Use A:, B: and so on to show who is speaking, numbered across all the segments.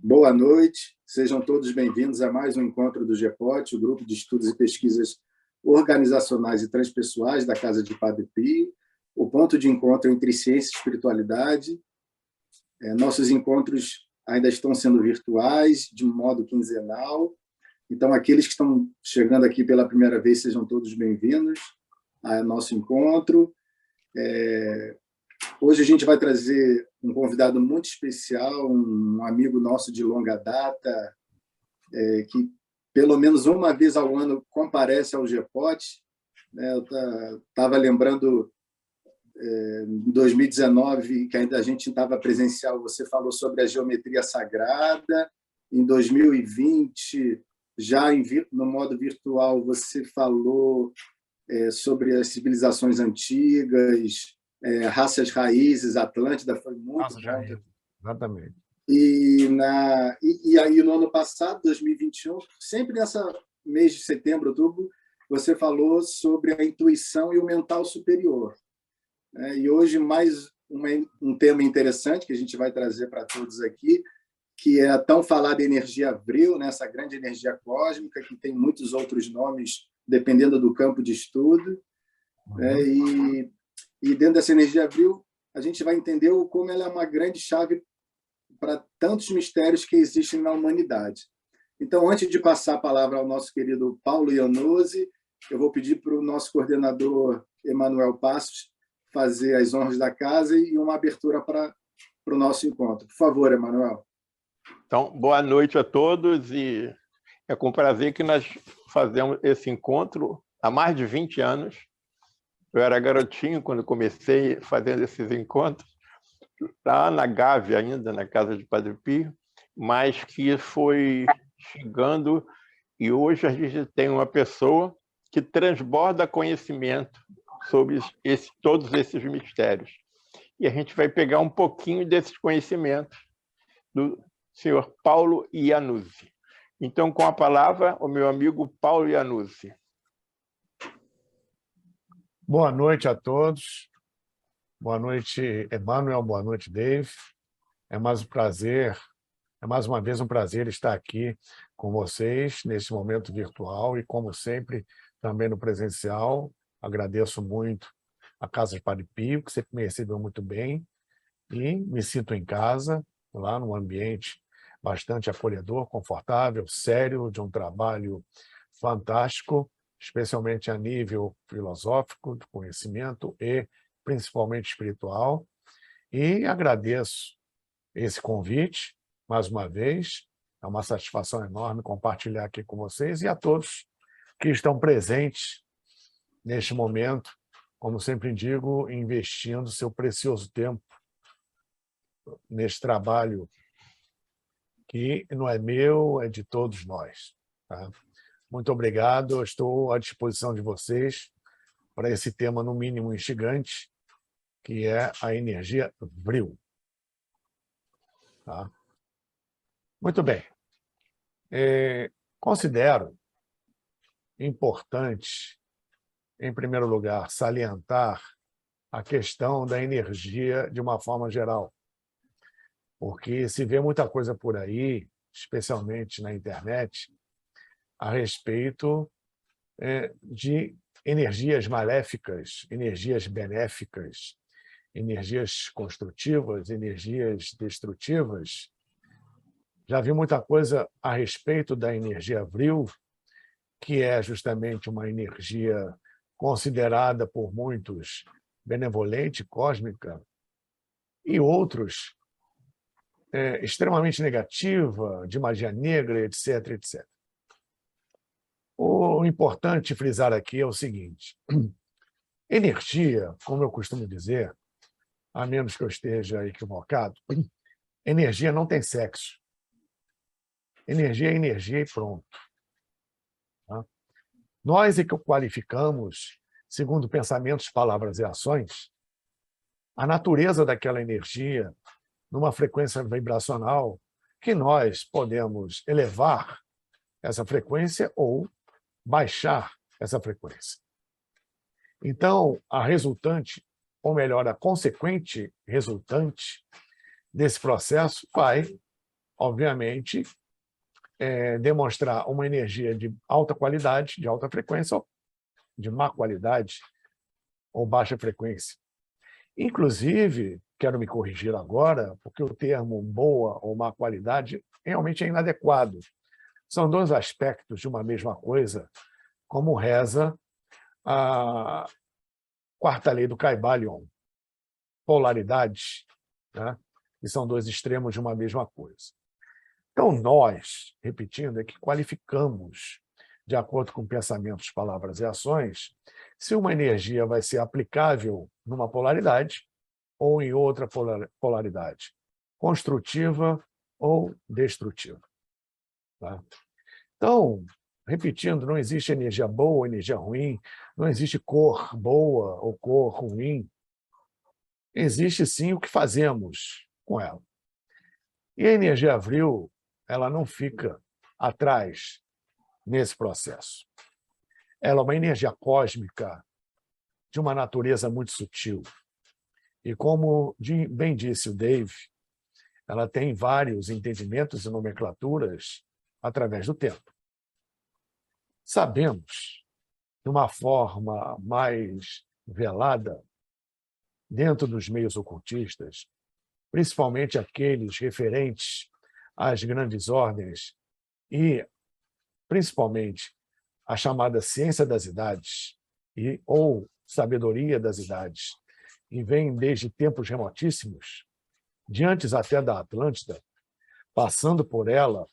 A: Boa noite, sejam todos bem-vindos a mais um encontro do GEPOT, o Grupo de Estudos e Pesquisas Organizacionais e Transpessoais da Casa de Padre Pio, o ponto de encontro entre ciência e espiritualidade. Nossos encontros ainda estão sendo virtuais, de modo quinzenal, então aqueles que estão chegando aqui pela primeira vez, sejam todos bem-vindos ao nosso encontro. Hoje a gente vai trazer um convidado muito especial, um amigo nosso de longa data, que pelo menos uma vez ao ano comparece ao GEPOT. Eu estava lembrando, em 2019, que ainda a gente estava presencial, você falou sobre a geometria sagrada. Em 2020, já no modo virtual, você falou sobre as civilizações antigas, raças raízes, Atlântida, foi muito bom.
B: Exatamente.
A: E aí, no ano passado, 2021, sempre nessa mês de setembro, outubro, você falou sobre a intuição e o mental superior. E hoje, mais um tema interessante que a gente vai trazer para todos aqui, que é a tão falada energia Vril, né? Essa grande energia cósmica, que tem muitos outros nomes, dependendo do campo de estudo. E dentro dessa energia Vril, a gente vai entender como ela é uma grande chave para tantos mistérios que existem na humanidade. Então, antes de passar a palavra ao nosso querido Paulo Iannuzzi, eu vou pedir para o nosso coordenador Emanuel Passos fazer as honras da casa e uma abertura para o nosso encontro. Por favor, Emanuel.
B: Então, boa noite a todos, e é com prazer que nós fazemos esse encontro há mais de 20 anos. Eu era garotinho quando comecei fazendo esses encontros, lá na Gávea ainda, na Casa de Padre Pio, mas que foi chegando, e hoje a gente tem uma pessoa que transborda conhecimento sobre todos esses mistérios. E a gente vai pegar um pouquinho desses conhecimentos do senhor Paulo Iannuzzi. Então, com a palavra, o meu amigo Paulo Iannuzzi.
C: Boa noite a todos. Boa noite, Emanuel. Boa noite, Dave. É mais uma vez um prazer estar aqui com vocês nesse momento virtual e, como sempre, também no presencial. Agradeço muito a Casa de Padre Pio, que sempre me recebeu muito bem, e me sinto em casa, lá num ambiente bastante acolhedor, confortável, sério, de um trabalho fantástico, especialmente a nível filosófico, de conhecimento e principalmente espiritual. E agradeço esse convite, mais uma vez. É uma satisfação enorme compartilhar aqui com vocês e a todos que estão presentes neste momento, como sempre digo, investindo seu precioso tempo neste trabalho que não é meu, é de todos nós. Tá? Muito obrigado, eu estou à disposição de vocês para esse tema, no mínimo, instigante, que é a energia Vril. Tá? Muito bem. Considero importante, em primeiro lugar, salientar a questão da energia de uma forma geral, porque se vê muita coisa por aí, especialmente na internet, a respeito de energias maléficas, energias benéficas, energias construtivas, energias destrutivas. Já vi muita coisa a respeito da energia Vril, que é justamente uma energia considerada por muitos benevolente, cósmica, e outros extremamente negativa, de magia negra, etc, etc. O importante frisar aqui é o seguinte: energia, como eu costumo dizer, a menos que eu esteja equivocado, energia não tem sexo. Energia é energia e pronto. Tá? Nós é que qualificamos, segundo pensamentos, palavras e ações, a natureza daquela energia numa frequência vibracional que nós podemos elevar essa frequência ou baixar essa frequência. Então, a resultante, ou melhor, a consequente resultante desse processo vai obviamente, demonstrar uma energia de alta qualidade, de alta frequência, ou de má qualidade ou baixa frequência. Inclusive, quero me corrigir agora, porque o termo boa ou má qualidade realmente é inadequado. São dois aspectos de uma mesma coisa, como reza a quarta lei do Kybalion, polaridade, né? E são dois extremos de uma mesma coisa. Então, nós, repetindo, é que qualificamos, de acordo com pensamentos, palavras e ações, se uma energia vai ser aplicável numa polaridade ou em outra polaridade, construtiva ou destrutiva. Tá? Então, repetindo, não existe energia boa ou energia ruim, não existe cor boa ou cor ruim. Existe, sim, o que fazemos com ela. E a energia avril, ela não fica atrás nesse processo. Ela é uma energia cósmica de uma natureza muito sutil. E como bem disse o Dave, ela tem vários entendimentos e nomenclaturas através do tempo. Sabemos, de uma forma mais velada, dentro dos meios ocultistas, principalmente aqueles referentes às grandes ordens e, principalmente, a chamada ciência das idades ou sabedoria das idades, e vem desde tempos remotíssimos, de antes até da Atlântida, passando por ela,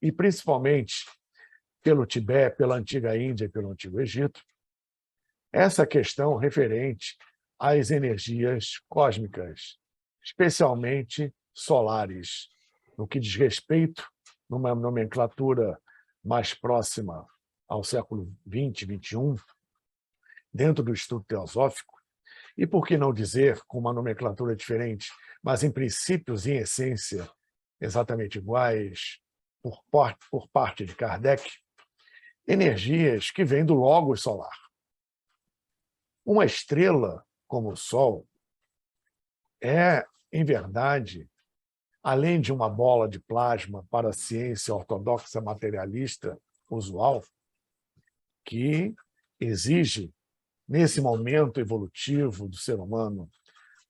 C: e principalmente pelo Tibete, pela antiga Índia e pelo antigo Egito, essa questão referente às energias cósmicas, especialmente solares, no que diz respeito, numa nomenclatura mais próxima ao século XX, XXI, dentro do estudo teosófico, e por que não dizer com uma nomenclatura diferente, mas em princípios e em essência exatamente iguais, por parte de Kardec, energias que vêm do logos solar. Uma estrela como o Sol é, em verdade, além de uma bola de plasma para a ciência ortodoxa materialista usual, que exige, nesse momento evolutivo do ser humano,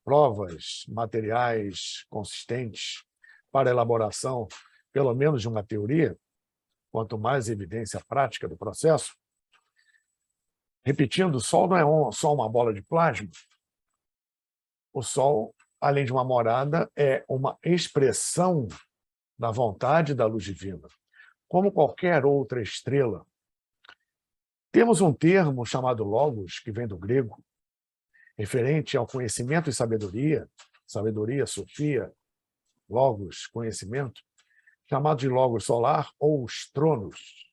C: provas materiais consistentes para a elaboração, pelo menos de uma teoria, quanto mais evidência prática do processo. Repetindo, o Sol não é só uma bola de plasma. O Sol, além de uma morada, é uma expressão da vontade da luz divina, como qualquer outra estrela. Temos um termo chamado logos, que vem do grego, referente ao conhecimento e sabedoria, sabedoria, sofia, logos, conhecimento, chamado de logos solar ou os tronos,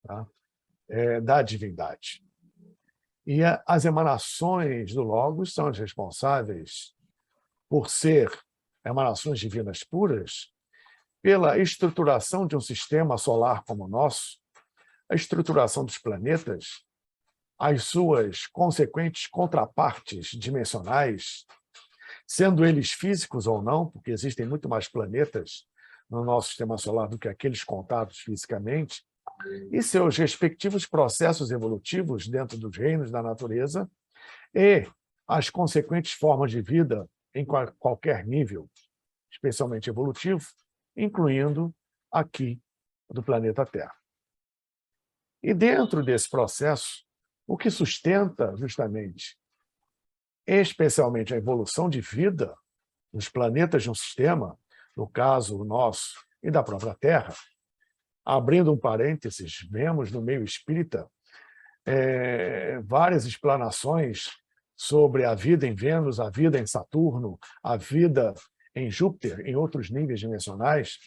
C: tá? Da divindade. E as emanações do logos são as responsáveis por ser emanações divinas puras, pela estruturação de um sistema solar como o nosso, a estruturação dos planetas, as suas consequentes contrapartes dimensionais, sendo eles físicos ou não, porque existem muito mais planetas no nosso sistema solar do que aqueles contados fisicamente, e seus respectivos processos evolutivos dentro dos reinos da natureza e as consequentes formas de vida em qualquer nível, especialmente evolutivo, incluindo aqui do planeta Terra. E dentro desse processo, o que sustenta justamente, especialmente a evolução de vida nos planetas de um sistema, no caso o nosso e da própria Terra, abrindo um parênteses, vemos no meio espírita várias explanações sobre a vida em Vênus, a vida em Saturno, a vida em Júpiter, em outros níveis dimensionais,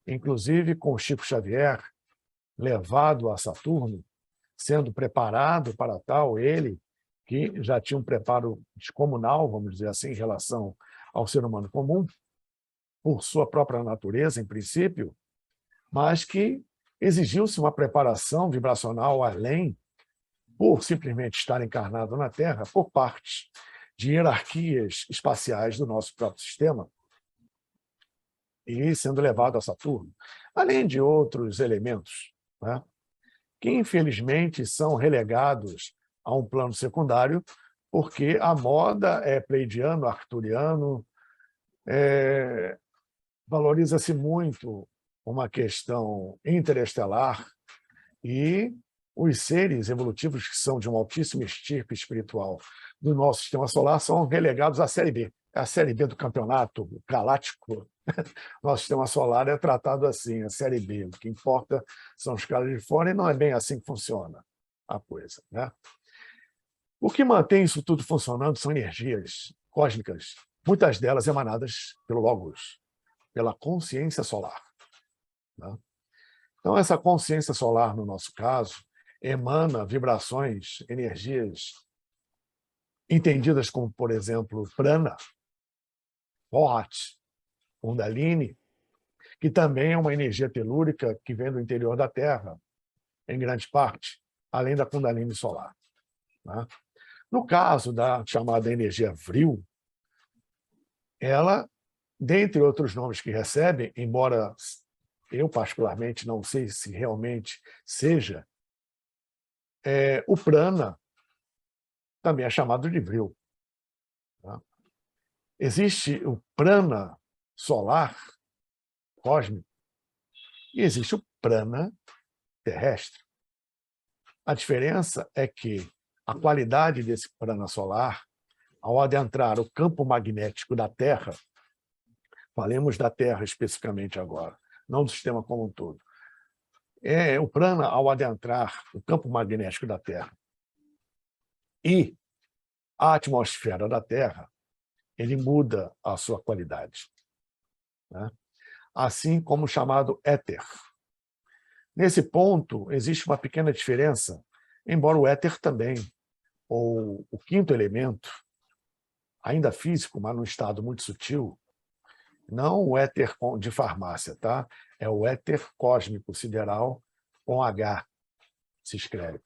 C: inclusive com Chico Xavier levado a Saturno, sendo preparado para tal, ele que já tinha um preparo descomunal, vamos dizer assim, em relação ao ser humano comum, por sua própria natureza, em princípio, mas que exigiu-se uma preparação vibracional além, por simplesmente estar encarnado na Terra, por parte de hierarquias espaciais do nosso próprio sistema. e sendo levado a Saturno, além de outros elementos, né, que infelizmente são relegados a um plano secundário, porque a moda é pleidiano, arcturiano, valoriza-se muito uma questão interestelar e os seres evolutivos que são de uma altíssima estirpe espiritual do nosso sistema solar são relegados à série B. A série B do campeonato galáctico, nosso sistema solar é tratado assim, a série B. O que importa são os caras de fora e não é bem assim que funciona a coisa, né? O que mantém isso tudo funcionando são energias cósmicas, muitas delas emanadas pelo Logos, pela consciência solar, né? Então, essa consciência solar, no nosso caso, emana vibrações, energias entendidas como, por exemplo, prana, Vahot, Kundalini, que também é uma energia telúrica que vem do interior da Terra, em grande parte, além da Kundalini solar, né? No caso da chamada energia Vril, ela, dentre outros nomes que recebe, embora eu particularmente não sei se realmente seja, o prana também é chamado de Vril, tá? Existe o prana solar, cósmico, e existe o prana terrestre. A diferença é que a qualidade desse prana solar, ao adentrar o campo magnético da Terra, falemos da Terra especificamente agora, não do sistema como um todo, o prana, ao adentrar o campo magnético da Terra e a atmosfera da Terra, ele muda a sua qualidade, né? Assim como o chamado éter. Nesse ponto, existe uma pequena diferença, embora o éter também, ou o quinto elemento, ainda físico, mas num estado muito sutil, não o éter de farmácia, tá? É o éter cósmico sideral, com H, se escreve,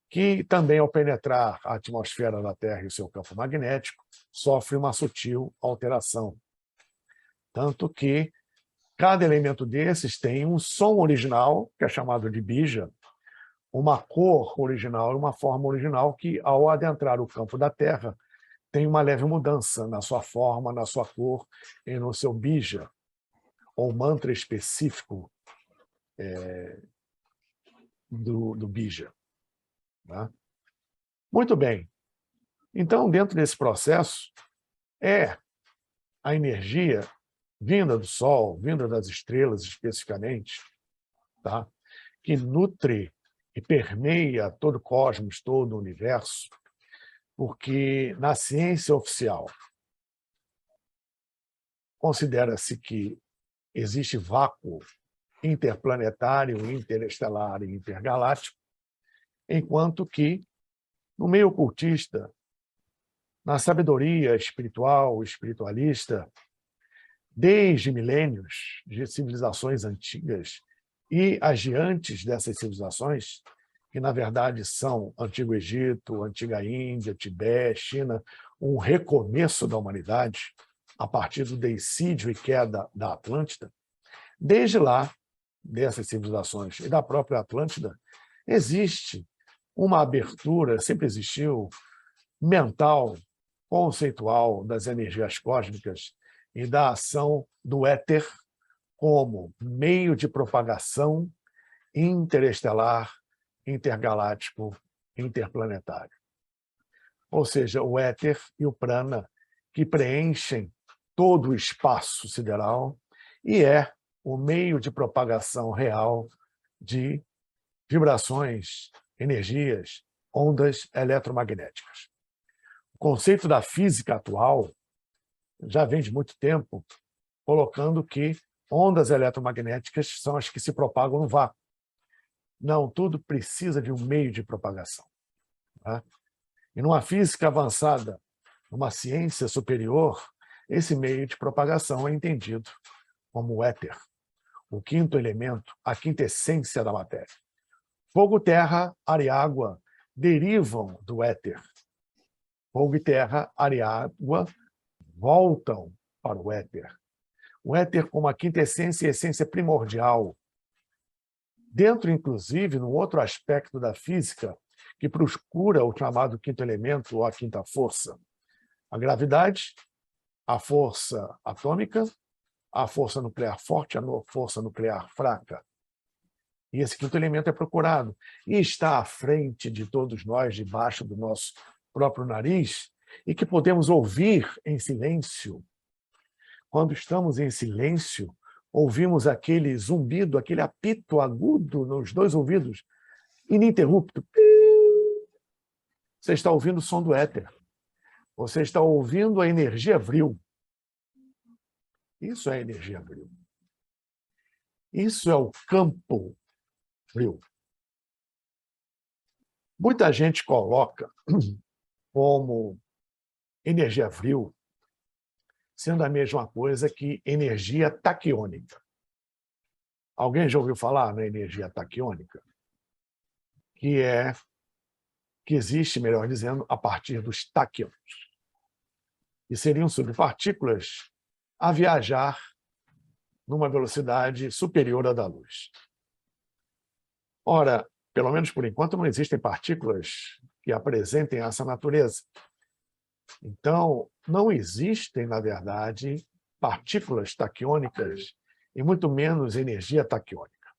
C: que também, ao penetrar a atmosfera da Terra e o seu campo magnético, sofre uma sutil alteração. Tanto que cada elemento desses tem um som original, que é chamado de bija, uma cor original, uma forma original, que, ao adentrar o campo da Terra, tem uma leve mudança na sua forma, na sua cor e no seu bija, ou mantra específico do bija, né? Muito bem. Então, dentro desse processo, a energia vinda do Sol, vinda das estrelas especificamente, tá? Que nutre e permeia todo o cosmos, todo o universo, porque na ciência oficial considera-se que existe vácuo interplanetário, interestelar e intergaláctico, enquanto que, no meio ocultista, na sabedoria espiritual, espiritualista, desde milênios de civilizações antigas e as de antes dessas civilizações, que na verdade são Antigo Egito, Antiga Índia, Tibete, China, um recomeço da humanidade a partir do dissídio e queda da Atlântida, desde lá, dessas civilizações e da própria Atlântida, existe uma abertura, sempre existiu, mental, conceitual das energias cósmicas e da ação do éter como meio de propagação interestelar, intergaláctico, interplanetário. Ou seja, o éter e o prana que preenchem todo o espaço sideral e é o meio de propagação real de vibrações, energias, ondas eletromagnéticas. O conceito da física atual já vem de muito tempo colocando que ondas eletromagnéticas são as que se propagam no vácuo. Não, tudo precisa de um meio de propagação, tá? E numa física avançada, numa ciência superior, esse meio de propagação é entendido como o éter, o quinto elemento, a quinta essência da matéria. Fogo, terra, ar e água derivam do éter. Fogo e terra, ar e água voltam para o éter. o éter como a quintessência e essência primordial, dentro, inclusive, num outro aspecto da física, que procura o chamado quinto elemento ou a quinta força. A gravidade, a força atômica, a força nuclear forte, a força nuclear fraca. E esse quinto elemento é procurado. E está à frente de todos nós, debaixo do nosso próprio nariz, e que podemos ouvir em silêncio. Quando estamos em silêncio, ouvimos aquele zumbido, aquele apito agudo nos dois ouvidos, ininterrupto. Você está ouvindo o som do éter. Você está ouvindo a energia vril. Isso é energia vril. Isso é o campo vril. Muita gente coloca como energia vril sendo a mesma coisa que energia taquiônica. Alguém já ouviu falar na energia taquiônica? Que existe, melhor dizendo, a partir dos taquions. E seriam subpartículas a viajar numa velocidade superior à da luz. Ora, pelo menos por enquanto, não existem partículas que apresentem essa natureza. Então, não existem, na verdade, partículas taquiônicas e muito menos energia taquiônica.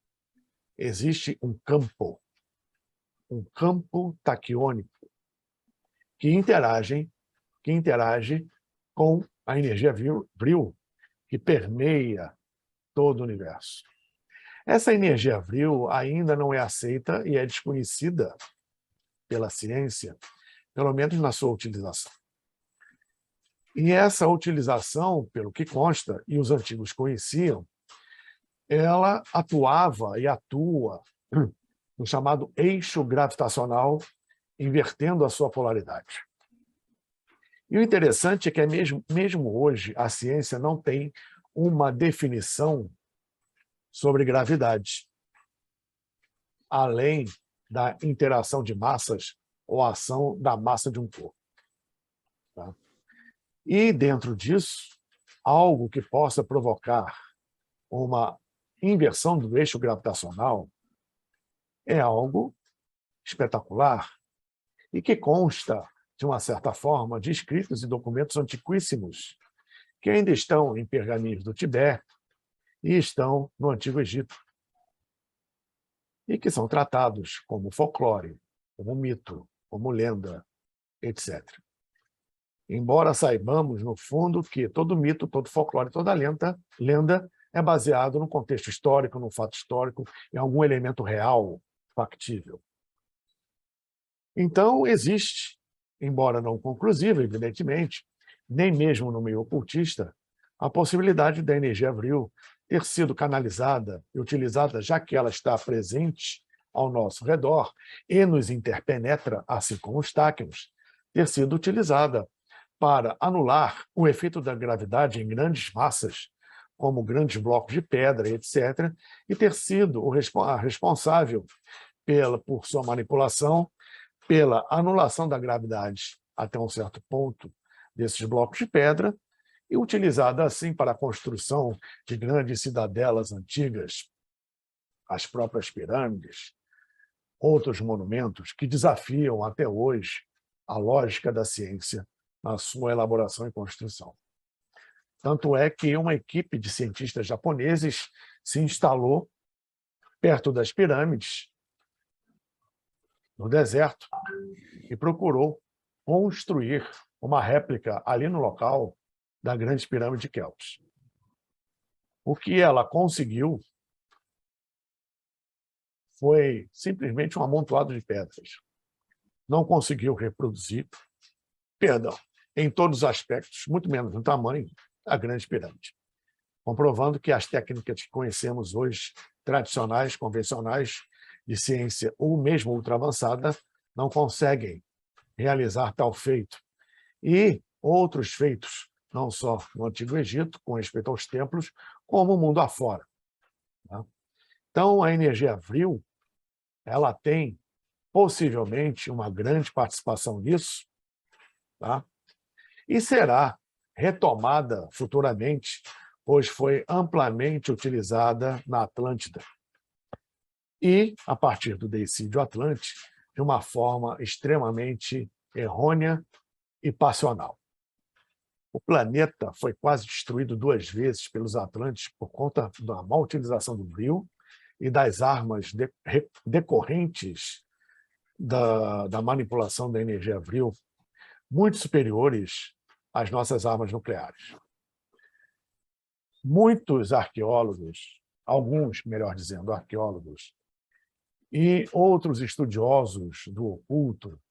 C: Existe um campo taquiônico que interage com a energia vril que permeia todo o universo. Essa energia vril ainda não é aceita e é desconhecida pela ciência, pelo menos na sua utilização. E essa utilização, pelo que consta, e os antigos conheciam, ela atuava e atua no chamado eixo gravitacional, invertendo a sua polaridade. E o interessante é que mesmo hoje a ciência não tem uma definição sobre gravidade, além da interação de massas ou ação da massa de um corpo. Tá? E, dentro disso, algo que possa provocar uma inversão do eixo gravitacional é algo espetacular e que consta, de uma certa forma, de escritos e documentos antiquíssimos que ainda estão em pergaminhos do Tibete e estão no Antigo Egito, e que são tratados como folclore, como mito, como lenda, etc. Embora saibamos, no fundo, que todo mito, todo folclore, toda lenda é baseado num contexto histórico, num fato histórico, em algum elemento real, factível. Então, existe, embora não conclusiva, evidentemente, nem mesmo no meio ocultista, a possibilidade da energia vril ter sido canalizada e utilizada, já que ela está presente ao nosso redor e nos interpenetra, assim como os táquions, ter sido utilizada para anular o efeito da gravidade em grandes massas, como grandes blocos de pedra, etc., e ter sido a responsável por sua manipulação, pela anulação da gravidade até um certo ponto desses blocos de pedra, e utilizada assim para a construção de grandes cidadelas antigas, as próprias pirâmides, outros monumentos que desafiam até hoje a lógica da ciência na sua elaboração e construção. Tanto é que uma equipe de cientistas japoneses se instalou perto das pirâmides, no deserto, e procurou construir uma réplica ali no local da grande pirâmide de Keops. O que ela conseguiu foi simplesmente um amontoado de pedras. Não conseguiu reproduzir, em todos os aspectos, muito menos no tamanho, a grande pirâmide. Comprovando que as técnicas que conhecemos hoje, tradicionais, convencionais, de ciência ou mesmo ultra avançada, não conseguem realizar tal feito. E outros feitos, não só no Antigo Egito, com respeito aos templos, como o mundo afora. Então, a energia vril, ela tem possivelmente uma grande participação nisso, tá? E será retomada futuramente pois foi amplamente utilizada na Atlântida. E, a partir do Deicídio Atlante, de uma forma extremamente errônea e passional. O planeta foi quase destruído 2 vezes pelos Atlantes por conta da má utilização do vril e das armas decorrentes da manipulação da energia vril, muito superiores às nossas armas nucleares. Muitos arqueólogos, alguns, melhor dizendo, arqueólogos, e outros estudiosos do oculto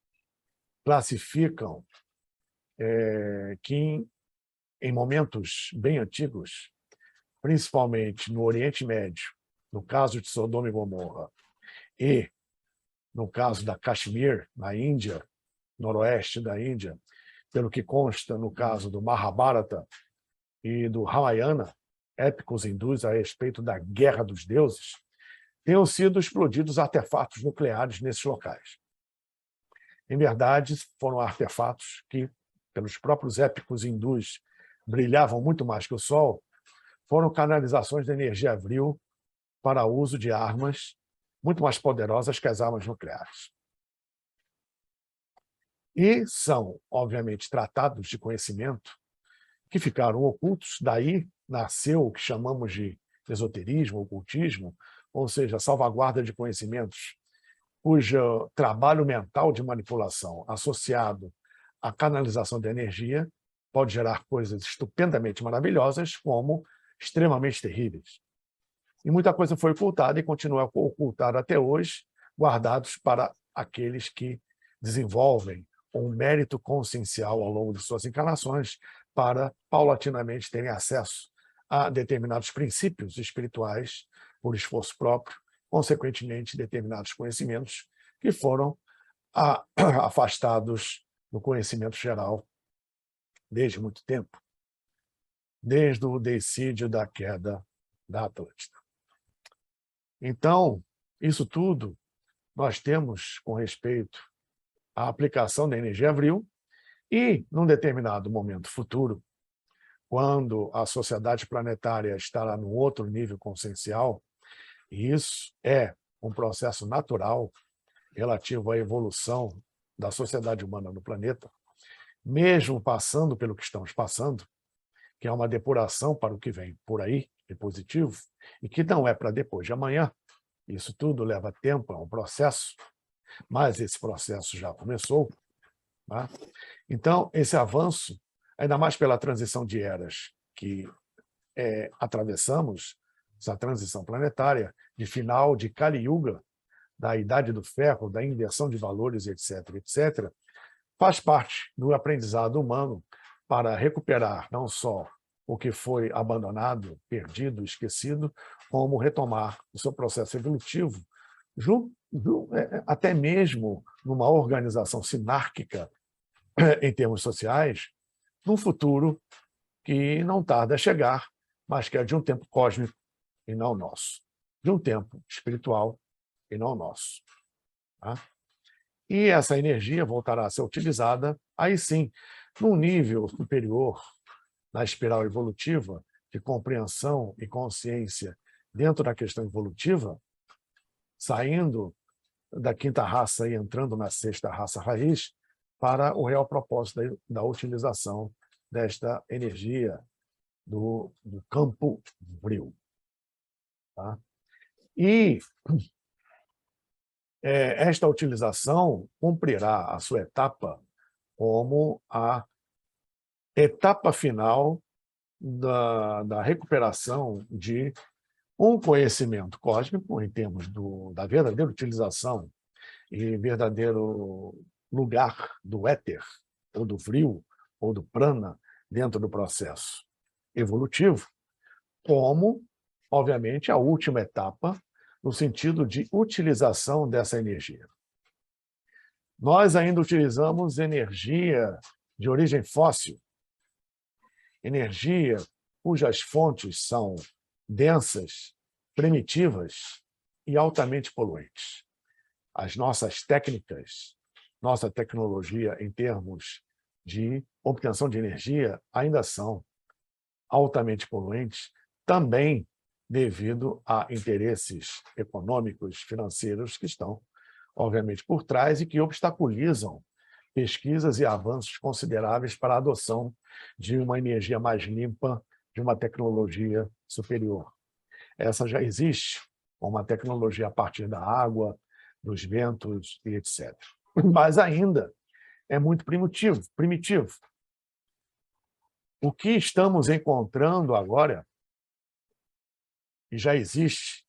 C: classificam que, em momentos bem antigos, principalmente no Oriente Médio, no caso de Sodoma e Gomorra, e no caso da Caxemir, na Índia, noroeste da Índia, pelo que consta no caso do Mahabharata e do Ramayana, épicos hindus a respeito da Guerra dos Deuses, tenham sido explodidos artefatos nucleares nesses locais. Em verdade, foram artefatos que, pelos próprios épicos hindus, brilhavam muito mais que o Sol, foram canalizações de energia vril para uso de armas muito mais poderosas que as armas nucleares. E são, obviamente, tratados de conhecimento que ficaram ocultos, daí nasceu o que chamamos de esoterismo, ocultismo, ou seja, salvaguarda de conhecimentos, cujo trabalho mental de manipulação associado à canalização de energia pode gerar coisas estupendamente maravilhosas, como extremamente terríveis. E muita coisa foi ocultada e continua ocultada até hoje, guardados para aqueles que desenvolvem um mérito consciencial ao longo de suas encarnações para, paulatinamente, terem acesso a determinados princípios espirituais por esforço próprio, consequentemente, determinados conhecimentos que foram afastados do conhecimento geral desde muito tempo, desde o deicídio da queda da Atlântida. Então, isso tudo nós temos com respeito à aplicação da energia vril e, num determinado momento futuro, quando a sociedade planetária estará num outro nível consciencial, e isso é um processo natural relativo à evolução da sociedade humana no planeta, mesmo passando pelo que estamos passando, que é uma depuração para o que vem por aí, de positivo, e que não é para depois de amanhã. Isso tudo leva tempo, é um processo, mas esse processo já começou. Tá? Então, esse avanço, ainda mais pela transição de eras que atravessamos, essa transição planetária, de final de Kali Yuga, da Idade do Ferro, da inversão de valores, etc., etc., faz parte do aprendizado humano para recuperar não só o que foi abandonado, perdido, esquecido, como retomar o seu processo evolutivo, até mesmo numa organização sinárquica em termos sociais, num futuro que não tarda a chegar, mas que é de um tempo cósmico e não nosso, de um tempo espiritual e não nosso. Tá? E essa energia voltará a ser utilizada, aí sim, num nível superior, na espiral evolutiva, de compreensão e consciência dentro da questão evolutiva, saindo da 5ª raça e entrando na 6ª raça raiz, para o real propósito da utilização desta energia do campo vril. Tá? E esta utilização cumprirá a sua etapa como a etapa final da recuperação de um conhecimento cósmico, em termos da verdadeira utilização e verdadeiro lugar do éter, ou do vril, ou do prana, dentro do processo evolutivo, como, obviamente, a última etapa, no sentido de utilização dessa energia. Nós ainda utilizamos energia de origem fóssil, energia cujas fontes são densas, primitivas e altamente poluentes. As nossas técnicas, nossa tecnologia em termos de obtenção de energia ainda são altamente poluentes, também devido a interesses econômicos, financeiros que estão, obviamente, por trás e que obstaculizam pesquisas e avanços consideráveis para a adoção de uma energia mais limpa, de uma tecnologia superior. Essa já existe, uma tecnologia a partir da água, dos ventos e etc. Mas ainda é muito primitivo. O que estamos encontrando agora, e já existe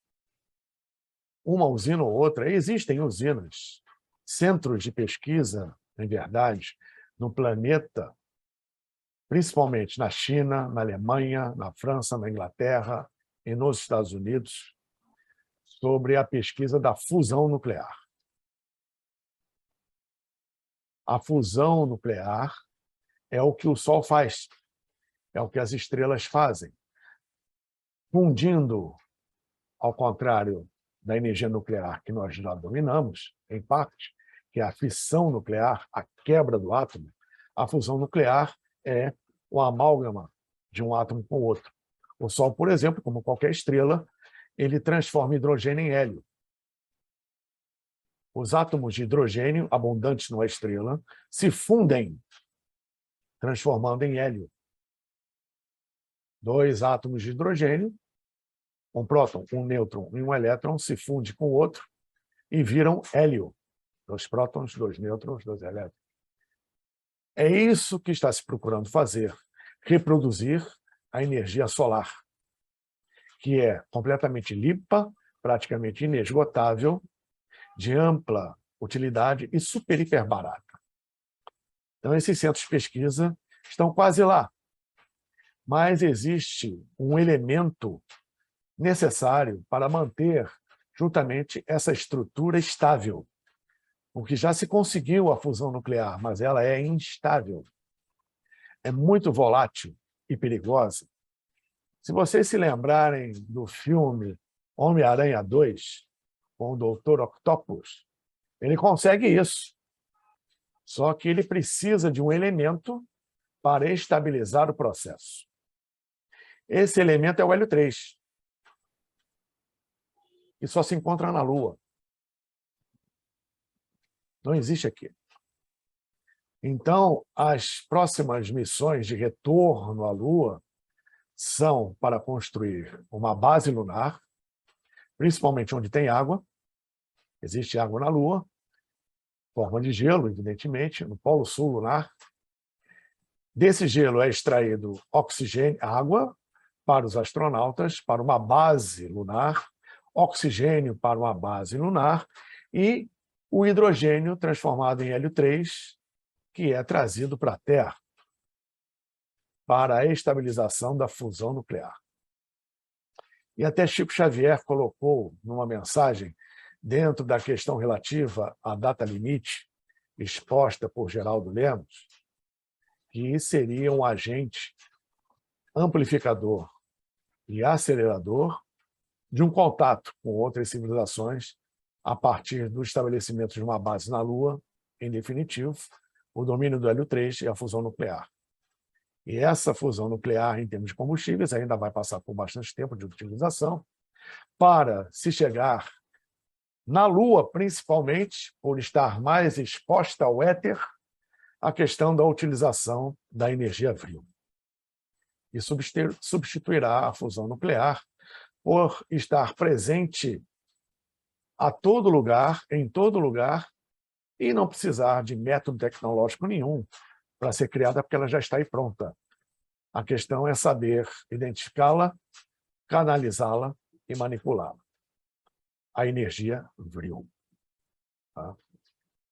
C: uma usina ou outra, existem usinas, centros de pesquisa, em verdade, no planeta, principalmente na China, na Alemanha, na França, na Inglaterra e nos Estados Unidos, sobre a pesquisa da fusão nuclear. A fusão nuclear é o que o Sol faz, é o que as estrelas fazem, fundindo, ao contrário da energia nuclear que nós já dominamos, em parte, que é a fissão nuclear, a quebra do átomo. A fusão nuclear é o amálgama de um átomo com o outro. O Sol, por exemplo, como qualquer estrela, ele transforma hidrogênio em hélio. Os átomos de hidrogênio, abundantes numa estrela, se fundem, transformando em hélio. 2 átomos de hidrogênio, um próton, um nêutron e um elétron, se fundem com o outro e viram hélio. 2 prótons, 2 nêutrons, 2 elétrons. É isso que está se procurando fazer, reproduzir a energia solar, que é completamente limpa, praticamente inesgotável, de ampla utilidade e super hiper barata. Então, esses centros de pesquisa estão quase lá, mas existe um elemento necessário para manter juntamente essa estrutura estável, porque já se conseguiu a fusão nuclear, mas ela é instável, é muito volátil e perigosa. Se vocês se lembrarem do filme Homem-Aranha 2, com o Dr. Octopus, ele consegue isso. Só que ele precisa de um elemento para estabilizar o processo. Esse elemento é o hélio 3, que só se encontra na Lua. Não existe aqui. Então, as próximas missões de retorno à Lua são para construir uma base lunar, principalmente onde tem água. Existe água na Lua, forma de gelo, evidentemente, no Polo Sul lunar. Desse gelo é extraído oxigênio, água, para os astronautas, para uma base lunar, oxigênio para uma base lunar e o hidrogênio transformado em hélio 3, que é trazido para a Terra para a estabilização da fusão nuclear. E até Chico Xavier colocou numa mensagem, dentro da questão relativa à data limite, exposta por Geraldo Lemos, que seria um agente amplificador e acelerador de um contato com outras civilizações a partir do estabelecimento de uma base na Lua, em definitivo, o domínio do hélio 3 e a fusão nuclear. E essa fusão nuclear, em termos de combustíveis, ainda vai passar por bastante tempo de utilização, para se chegar na Lua, principalmente, por estar mais exposta ao éter, a questão da utilização da energia frio. E substituirá a fusão nuclear por estar presente a todo lugar, em todo lugar, e não precisar de método tecnológico nenhum para ser criada, porque ela já está aí pronta. A questão é saber identificá-la, canalizá-la e manipulá-la. A energia vril. Tá?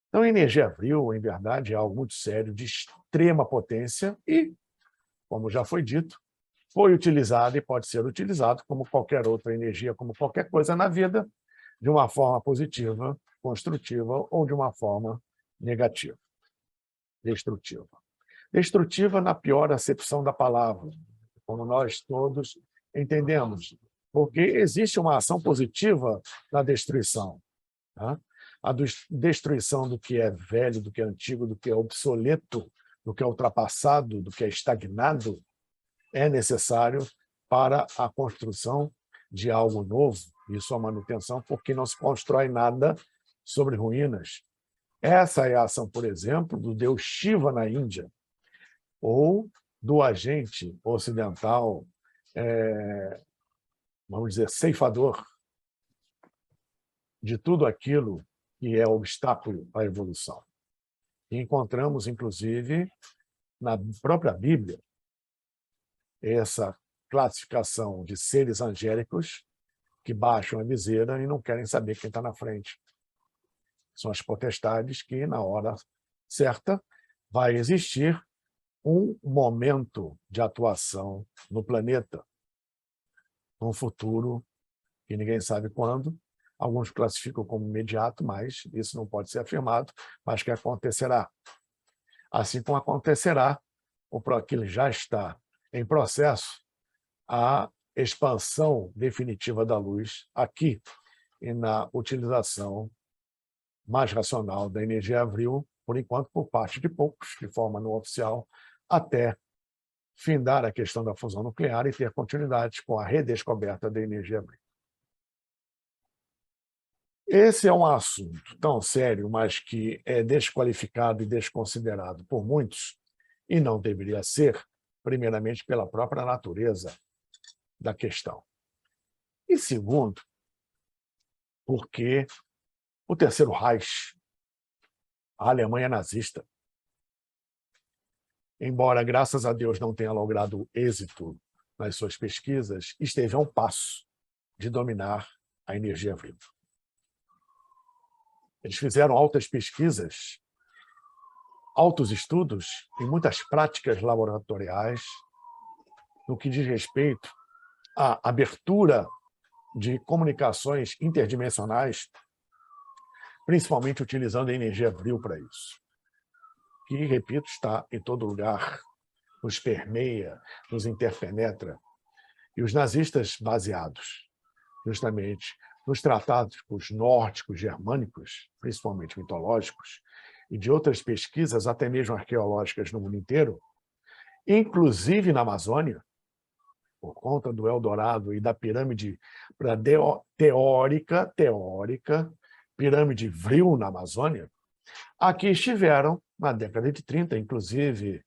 C: Então, a energia vril, em verdade, é algo muito sério, de extrema potência e, como já foi dito, foi utilizada e pode ser utilizado como qualquer outra energia, como qualquer coisa na vida, de uma forma positiva, construtiva ou de uma forma negativa, destrutiva. Destrutiva na pior acepção da palavra, como nós todos entendemos, porque existe uma ação positiva na destruição. Tá? A destruição do que é velho, do que é antigo, do que é obsoleto, do que é ultrapassado, do que é estagnado, é necessário para a construção de algo novo e sua manutenção, porque não se constrói nada sobre ruínas. Essa é a ação, por exemplo, do deus Shiva na Índia, ou do agente ocidental, vamos dizer, ceifador de tudo aquilo que é obstáculo à evolução. E encontramos, inclusive, na própria Bíblia, essa classificação de seres angélicos que baixam a viseira e não querem saber quem está na frente. São as potestades que, na hora certa, vai existir um momento de atuação no planeta, num futuro que ninguém sabe quando. Alguns classificam como imediato, mas isso não pode ser afirmado, mas que acontecerá. Assim como acontecerá, ou para aquilo já está em processo, a expansão definitiva da luz aqui e na utilização mais racional da energia abril, por enquanto por parte de poucos, de forma não oficial, até findar a questão da fusão nuclear e ter continuidade com a redescoberta da energia abril. Esse é um assunto tão sério, mas que é desqualificado e desconsiderado por muitos, e não deveria ser, primeiramente, pela própria natureza da questão. E segundo, porque o Terceiro Reich, a Alemanha nazista, embora, graças a Deus, não tenha logrado êxito nas suas pesquisas, esteve a um passo de dominar a energia viva. Eles fizeram altas pesquisas, altos estudos e muitas práticas laboratoriais no que diz respeito à abertura de comunicações interdimensionais, principalmente utilizando a energia abril para isso, que, repito, está em todo lugar, nos permeia, nos interpenetra. E os nazistas, baseados justamente nos tratados nórdicos, germânicos, principalmente mitológicos, e de outras pesquisas, até mesmo arqueológicas no mundo inteiro, inclusive na Amazônia, por conta do Eldorado e da pirâmide teórica, pirâmide Vril na Amazônia, aqui estiveram na década de 30, inclusive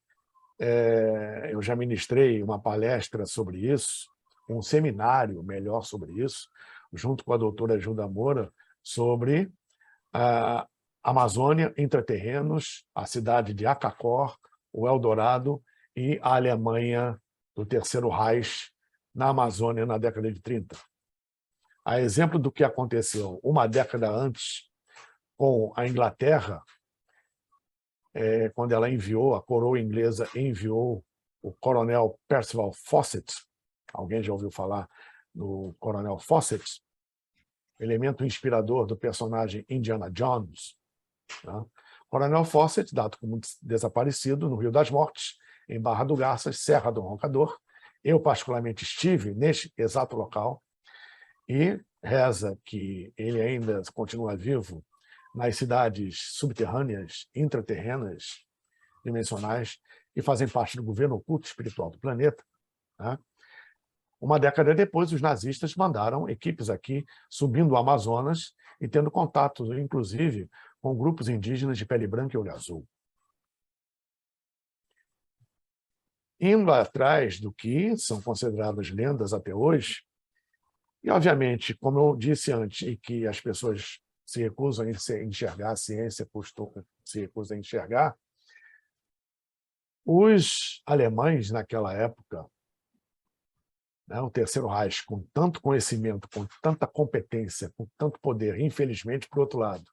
C: eu já ministrei uma palestra sobre isso, um seminário melhor sobre isso, junto com a doutora Gilda Moura, sobre a Amazônia, intraterrenos, a cidade de Acacor, o Eldorado e a Alemanha do Terceiro Reich na Amazônia na década de 30. A exemplo do que aconteceu uma década antes com a Inglaterra, quando ela enviou, a coroa inglesa enviou o coronel Percival Fawcett. Alguém já ouviu falar do coronel Fawcett? Elemento inspirador do personagem Indiana Jones. Né? Coronel Fawcett, dado como desaparecido no Rio das Mortes, em Barra do Garças, Serra do Roncador. Eu, particularmente, estive neste exato local e reza que ele ainda continua vivo nas cidades subterrâneas, intraterrenas, dimensionais, que fazem parte do governo oculto espiritual do planeta. Né? Uma década depois, os nazistas mandaram equipes aqui, subindo o Amazonas e tendo contato, inclusive, com grupos indígenas de pele branca e olho azul. Indo atrás do que são consideradas lendas até hoje, e, obviamente, como eu disse antes, e que as pessoas se recusam a enxergar, a ciência se recusa a enxergar, os alemães, naquela época, né, o Terceiro Reich, com tanto conhecimento, com tanta competência, com tanto poder, infelizmente, por outro lado,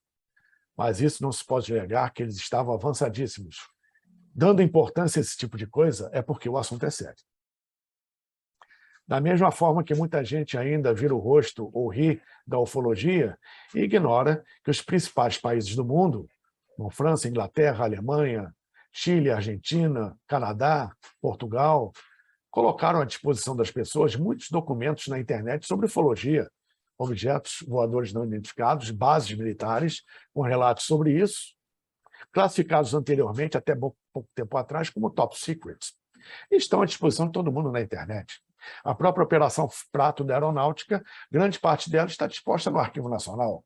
C: mas isso não se pode negar que eles estavam avançadíssimos. Dando importância a esse tipo de coisa, é porque o assunto é sério. Da mesma forma que muita gente ainda vira o rosto ou ri da ufologia e ignora que os principais países do mundo, como França, Inglaterra, Alemanha, Chile, Argentina, Canadá, Portugal, colocaram à disposição das pessoas muitos documentos na internet sobre ufologia, objetos voadores não identificados, bases militares, com relatos sobre isso, classificados anteriormente, até pouco tempo atrás, como top secrets. e estão à disposição de todo mundo na internet. A própria Operação Prato da Aeronáutica, grande parte dela está disposta no Arquivo Nacional.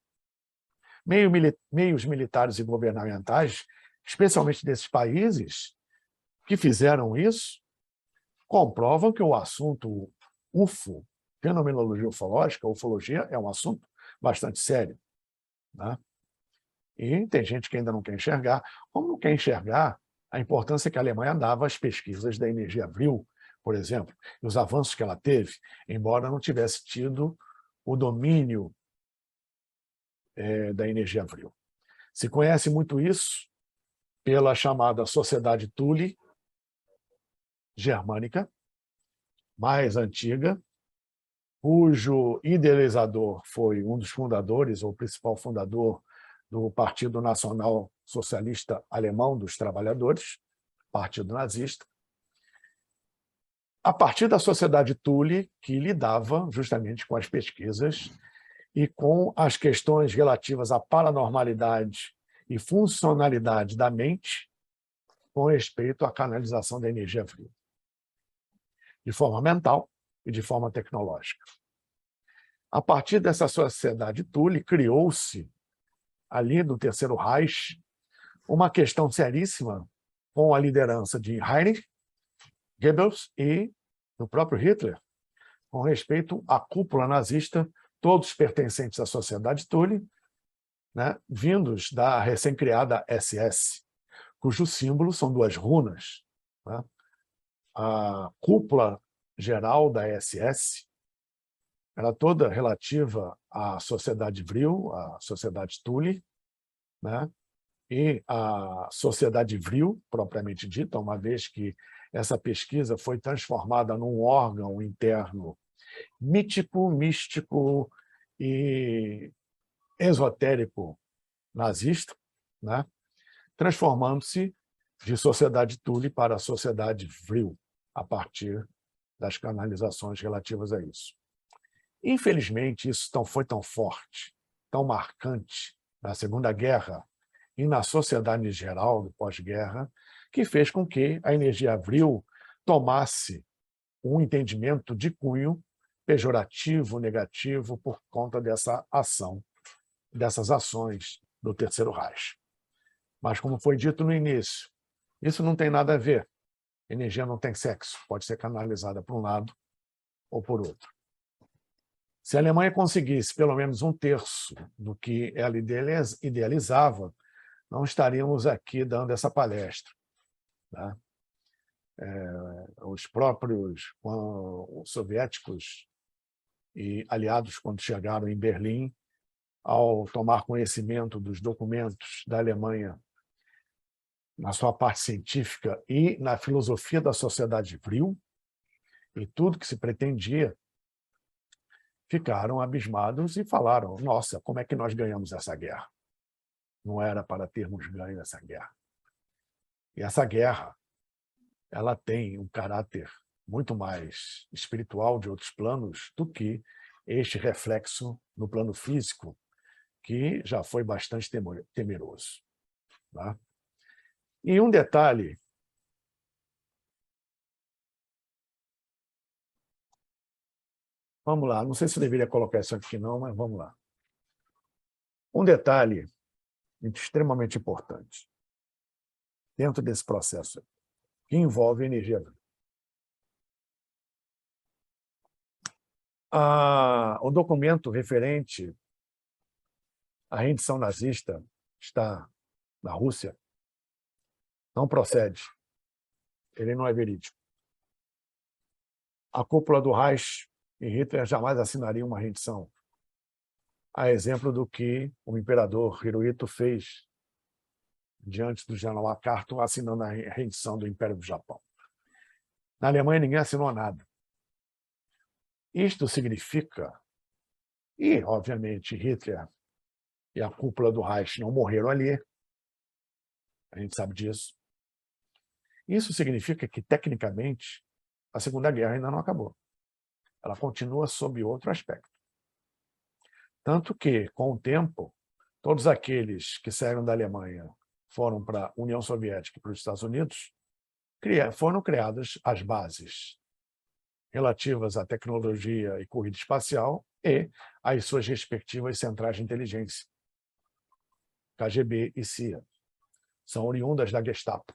C: Meios militares e governamentais, especialmente desses países que fizeram isso, comprovam que o assunto UFO, fenomenologia ufológica, ufologia, é um assunto bastante sério, né? E tem gente que ainda não quer enxergar. Como não quer enxergar a importância que a Alemanha dava às pesquisas da energia vril, por exemplo, e os avanços que ela teve, embora não tivesse tido o domínio da energia vril. Se conhece muito isso pela chamada Sociedade Thule germânica, mais antiga, cujo idealizador foi um dos fundadores, ou principal fundador do Partido Nacional Socialista Alemão dos Trabalhadores, Partido Nazista, a partir da Sociedade Thule, que lidava justamente com as pesquisas e com as questões relativas à paranormalidade e funcionalidade da mente com respeito à canalização da energia fria, de forma mental e de forma tecnológica. A partir dessa Sociedade Thule, criou-se, ali no Terceiro Reich, uma questão seríssima com a liderança de Heinrich, Goebbels e do próprio Hitler, com respeito à cúpula nazista, todos pertencentes à Sociedade Thule, né, vindos da recém-criada SS, cujos símbolos são duas runas. Né? A cúpula geral da SS era toda relativa à Sociedade Vril, à Sociedade Thule, né? E a Sociedade Vril, propriamente dita, uma vez que essa pesquisa foi transformada num órgão interno mítico, místico e esotérico nazista, né? Transformando-se de Sociedade Thule para a Sociedade Vril, a partir das canalizações relativas a isso. Infelizmente, isso foi tão forte, tão marcante na Segunda Guerra e na sociedade em geral do pós-guerra, que fez com que a energia vril tomasse um entendimento de cunho pejorativo, negativo, por conta dessa ação, dessas ações do Terceiro Reich. Mas, como foi dito no início, isso não tem nada a ver. Energia não tem sexo, pode ser canalizada por um lado ou por outro. Se a Alemanha conseguisse pelo menos 1/3 do que ela idealizava, não estaríamos aqui dando essa palestra. Tá? Os próprios os soviéticos e aliados, quando chegaram em Berlim, ao tomar conhecimento dos documentos da Alemanha na sua parte científica e na filosofia da Sociedade Vril, e tudo que se pretendia, ficaram abismados e falaram: nossa, como é que nós ganhamos essa guerra? Não era para termos ganho essa guerra. E essa guerra, ela tem um caráter muito mais espiritual de outros planos do que este reflexo no plano físico, que já foi bastante temeroso. Tá? E um detalhe, vamos lá, não sei se eu deveria colocar isso aqui não, mas vamos lá. Um detalhe extremamente importante dentro desse processo, que envolve energia viva. O documento referente à rendição nazista está na Rússia, não procede. Ele não é verídico. A cúpula do Reich e Hitler jamais assinariam uma rendição, a exemplo do que o imperador Hirohito fez diante do general MacArthur, assinando a rendição do Império do Japão. Na Alemanha, ninguém assinou nada. Isto significa, e, obviamente, Hitler e a cúpula do Reich não morreram ali, a gente sabe disso. Isso significa que, tecnicamente, a Segunda Guerra ainda não acabou. Ela continua sob outro aspecto. Tanto que, com o tempo, todos aqueles que saíram da Alemanha foram para a União Soviética e para os Estados Unidos, foram criadas as bases relativas à tecnologia e corrida espacial e às suas respectivas centrais de inteligência, KGB e CIA. São oriundas da Gestapo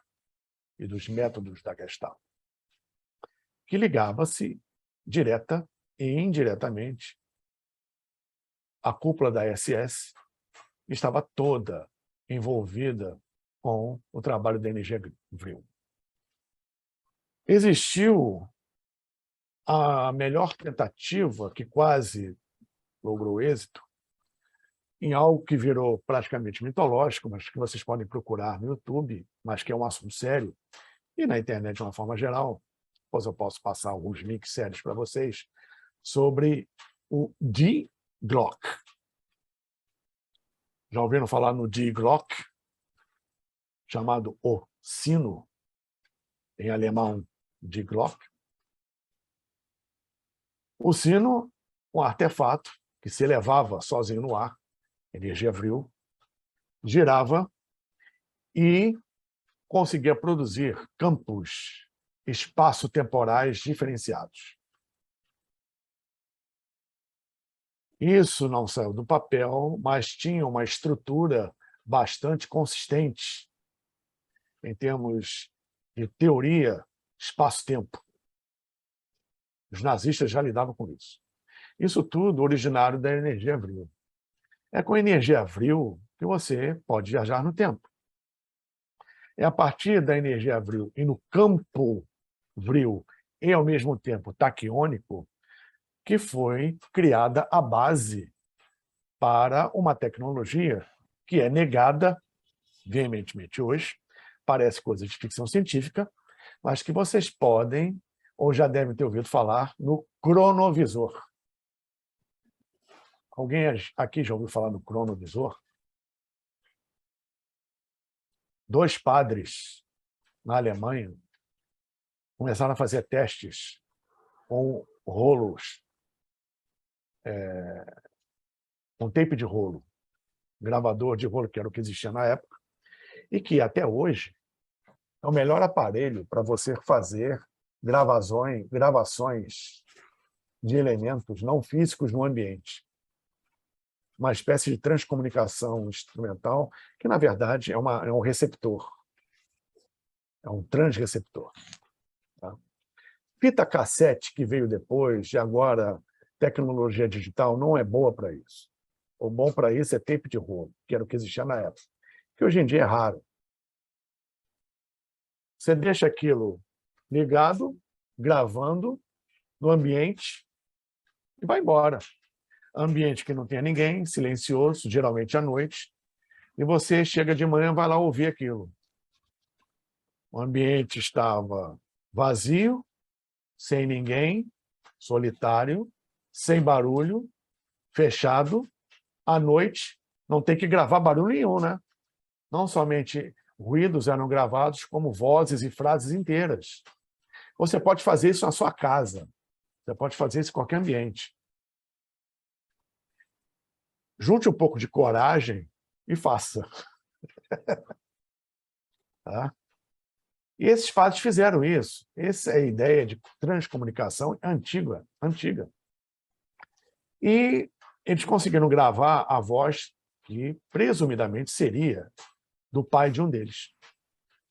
C: e dos métodos da Gestapo, que ligava-se direta e indiretamente à cúpula da SS, estava toda envolvida com o trabalho da energia Vril. Existiu a melhor tentativa, que quase logrou êxito, em algo que virou praticamente mitológico, mas que vocês podem procurar no YouTube, mas que é um assunto sério, e na internet de uma forma geral. Depois eu posso passar alguns links sérios para vocês, sobre o Die Glock. Já ouviram falar no Die Glock? Chamado o sino, em alemão Die Glock. O sino, um artefato que se elevava sozinho no ar, energia Vril, girava e conseguia produzir campos espaço-temporais diferenciados. Isso não saiu do papel, mas tinha uma estrutura bastante consistente em termos de teoria espaço-tempo. Os nazistas já lidavam com isso. Isso tudo originário da energia Vril. É com energia Vril que você pode viajar no tempo. É a partir da energia Vril e no campo Vril e, ao mesmo tempo, taquiônico, que foi criada a base para uma tecnologia que é negada veementemente hoje, parece coisa de ficção científica, mas que vocês podem, ou já devem ter ouvido falar, no cronovisor. Alguém aqui já ouviu falar no cronovisor? 2 padres na Alemanha começaram a fazer testes com rolos, com tape de rolo, gravador de rolo, que era o que existia na época, e que até hoje é o melhor aparelho para você fazer gravações de elementos não físicos no ambiente. Uma espécie de transcomunicação instrumental, que, na verdade, é um receptor. É um transreceptor. Tá? Fita cassete, que veio depois, e agora tecnologia digital, não é boa para isso. O bom para isso é tape de rolo, que era o que existia na época, que hoje em dia é raro. Você deixa aquilo ligado, gravando, no ambiente, e vai embora. Ambiente que não tenha ninguém, silencioso, geralmente à noite, e você chega de manhã e vai lá ouvir aquilo. O ambiente estava vazio, sem ninguém, solitário, sem barulho, fechado, à noite, não tem que gravar barulho nenhum, né? Não somente ruídos eram gravados, como vozes e frases inteiras. Você pode fazer isso na sua casa, você pode fazer isso em qualquer ambiente. Junte um pouco de coragem e faça. Tá? E esses padres fizeram isso. Essa é a ideia de transcomunicação antiga. E eles conseguiram gravar a voz que, presumidamente, seria do pai de um deles,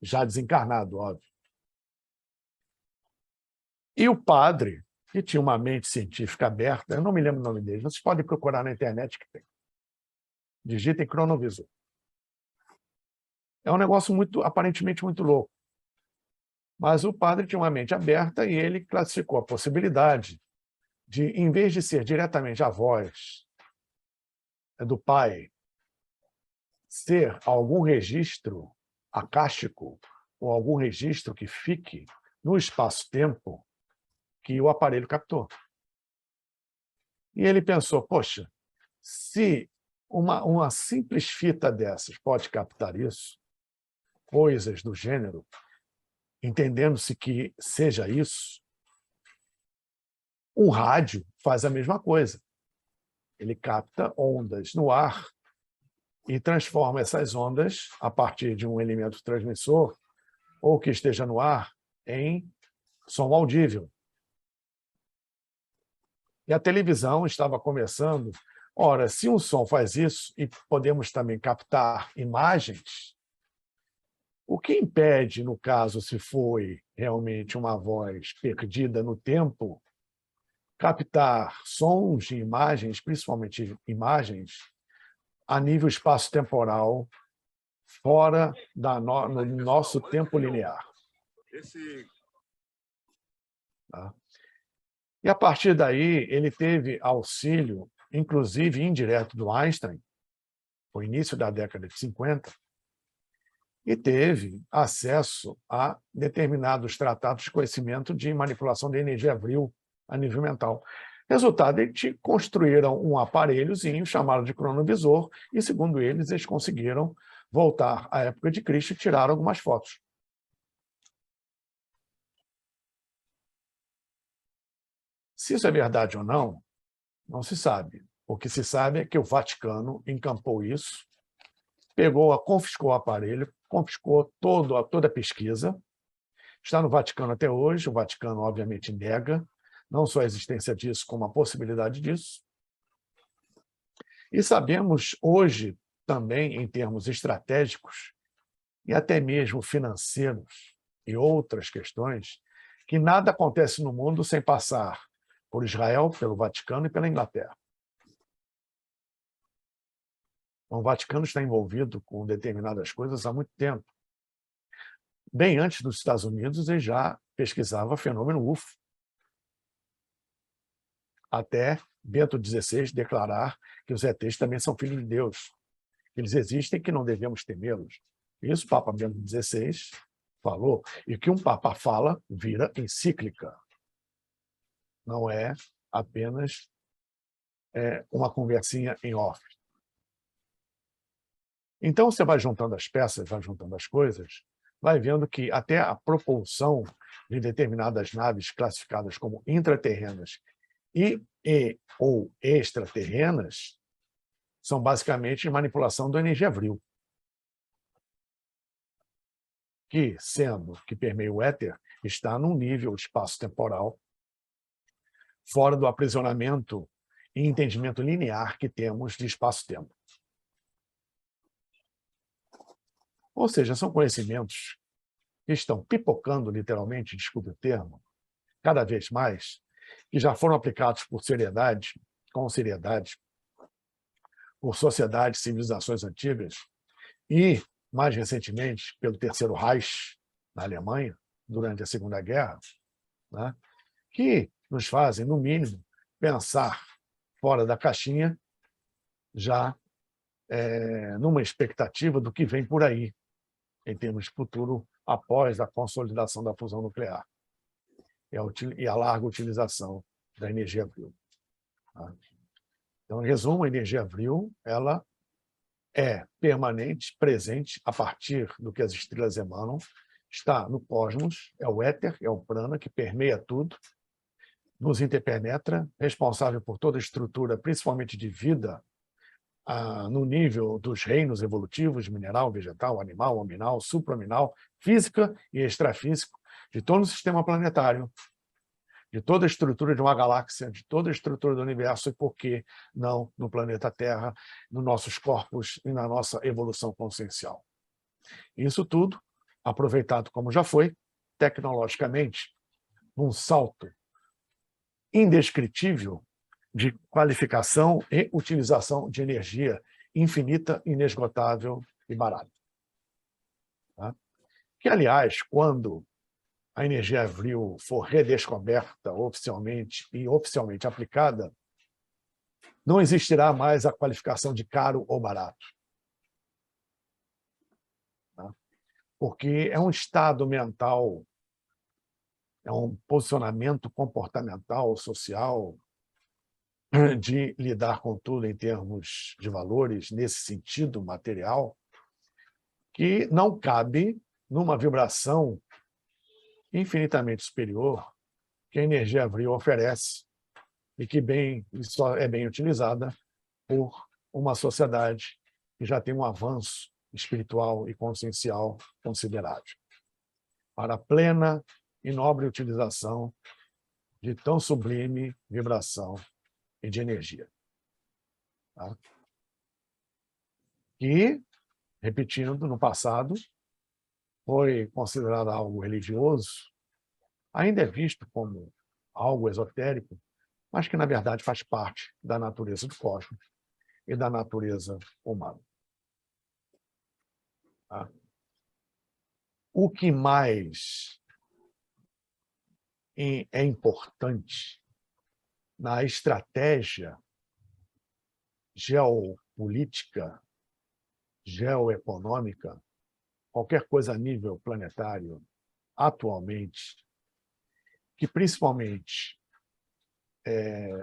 C: já desencarnado, óbvio. E o padre, que tinha uma mente científica aberta, eu não me lembro o nome dele, vocês podem procurar na internet que tem. Digitem cronovisor. É um negócio aparentemente muito louco. Mas o padre tinha uma mente aberta e ele classificou a possibilidade de, em vez de ser diretamente a voz do pai, ser algum registro acástico ou algum registro que fique no espaço-tempo que o aparelho captou. E ele pensou, poxa, se uma simples fita dessas pode captar isso, coisas do gênero, entendendo-se que seja isso, um rádio faz a mesma coisa. Ele capta ondas no ar e transforma essas ondas, a partir de um elemento transmissor, ou que esteja no ar, em som audível. E a televisão estava começando. Ora, se um som faz isso e podemos também captar imagens, o que impede, no caso, se foi realmente uma voz perdida no tempo, captar sons e imagens, principalmente imagens, a nível espaço-temporal, fora no nosso tempo linear. Tá? E, a partir daí, ele teve auxílio, inclusive indireto, do Einstein, no início da década de 50, e teve acesso a determinados tratados de conhecimento de manipulação de energia Vril a nível mental. Resultado, eles construíram um aparelhozinho chamado de cronovisor e, segundo eles conseguiram voltar à época de Cristo e tirar algumas fotos. Se isso é verdade ou não, não se sabe. O que se sabe é que o Vaticano encampou isso, confiscou o aparelho, confiscou toda a pesquisa, está no Vaticano até hoje, o Vaticano, obviamente, nega não só a existência disso, como a possibilidade disso. E sabemos hoje, também, em termos estratégicos, e até mesmo financeiros, e outras questões, que nada acontece no mundo sem passar por Israel, pelo Vaticano e pela Inglaterra. O Vaticano está envolvido com determinadas coisas há muito tempo. Bem antes dos Estados Unidos, ele já pesquisava fenômeno UFO. Até Bento XVI declarar que os ETs também são filhos de Deus. Eles existem e que não devemos temê-los. Isso o Papa Bento XVI falou. E o que um Papa fala vira encíclica. Não é apenas uma conversinha em off. Então, você vai juntando as peças, vai juntando as coisas, vai vendo que até a propulsão de determinadas naves classificadas como intraterrenas ou extraterrenas são basicamente manipulação da energia Vril, que, sendo que permeia o éter, está num nível espaço-temporal fora do aprisionamento e entendimento linear que temos de espaço-tempo. Ou seja, são conhecimentos que estão pipocando, literalmente, desculpe o termo, cada vez mais, que já foram aplicados com seriedade, por sociedades, civilizações antigas, e, mais recentemente, pelo Terceiro Reich, na Alemanha, durante a Segunda Guerra, né, que nos fazem, no mínimo, pensar fora da caixinha, já numa expectativa do que vem por aí, em termos de futuro, após a consolidação da fusão nuclear e a larga utilização da energia Vril. Então, em resumo, a energia Vril ela é permanente, presente, a partir do que as estrelas emanam, está no cosmos, é o éter, é o prana, que permeia tudo, nos interpenetra, responsável por toda a estrutura, principalmente de vida, no nível dos reinos evolutivos, mineral, vegetal, animal, aminal, supraminal, física e extrafísico, de todo o sistema planetário, de toda a estrutura de uma galáxia, de toda a estrutura do universo, e por que não no planeta Terra, nos nossos corpos e na nossa evolução consciencial. Isso tudo, aproveitado como já foi, tecnologicamente, num salto indescritível de qualificação e utilização de energia infinita, inesgotável e barata. Tá? Que, aliás, quando a energia Vril for redescoberta oficialmente e oficialmente aplicada, não existirá mais a qualificação de caro ou barato. Tá? Porque é um estado mental, é um posicionamento comportamental, social, de lidar com tudo em termos de valores, nesse sentido material, que não cabe numa vibração infinitamente superior que a energia Vril oferece e que só é bem utilizada por uma sociedade que já tem um avanço espiritual e consciencial considerável. Para a plena e nobre utilização de tão sublime vibração e de energia. Tá? Que, repetindo, no passado, foi considerado algo religioso, ainda é visto como algo esotérico, mas que, na verdade, faz parte da natureza do cosmos e da natureza humana. Tá? O que mais é importante na estratégia geopolítica, geoeconômica, qualquer coisa a nível planetário, atualmente, que principalmente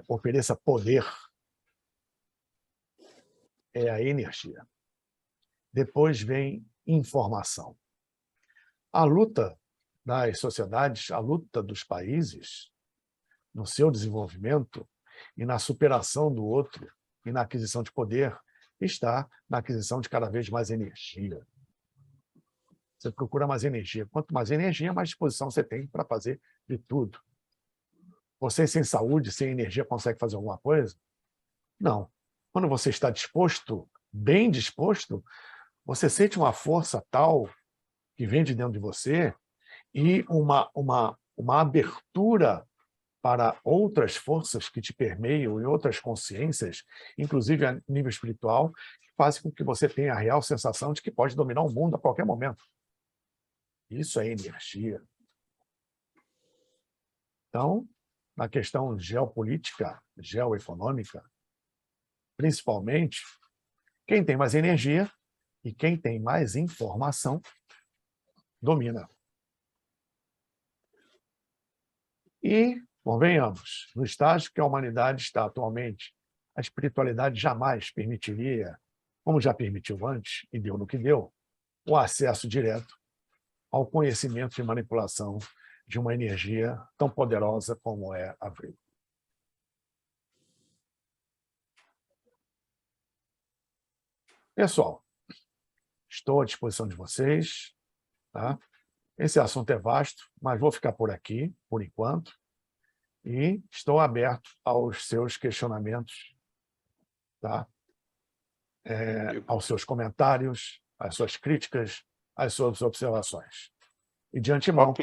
C: ofereça poder, é a energia. Depois vem informação. A luta das sociedades, a luta dos países, no seu desenvolvimento e na superação do outro e na aquisição de poder, está na aquisição de cada vez mais energia. Você procura mais energia. Quanto mais energia, mais disposição você tem para fazer de tudo. Você, sem saúde, sem energia, consegue fazer alguma coisa? Não. Quando você está disposto, bem disposto, você sente uma força tal que vem de dentro de você e uma abertura para outras forças que te permeiam e outras consciências, inclusive a nível espiritual, que fazem com que você tenha a real sensação de que pode dominar o mundo a qualquer momento. Isso é energia. Então, na questão geopolítica, geoeconômica, principalmente, quem tem mais energia e quem tem mais informação domina. E, convenhamos, no estágio que a humanidade está atualmente, a espiritualidade jamais permitiria, como já permitiu antes, e deu no que deu, o acesso direto ao conhecimento e manipulação de uma energia tão poderosa como é a vida. Pessoal, estou à disposição de vocês. Tá? Esse assunto é vasto, mas vou ficar por aqui, por enquanto, e estou aberto aos seus questionamentos, tá? Aos seus comentários, às suas críticas, às suas observações. E, de antemão,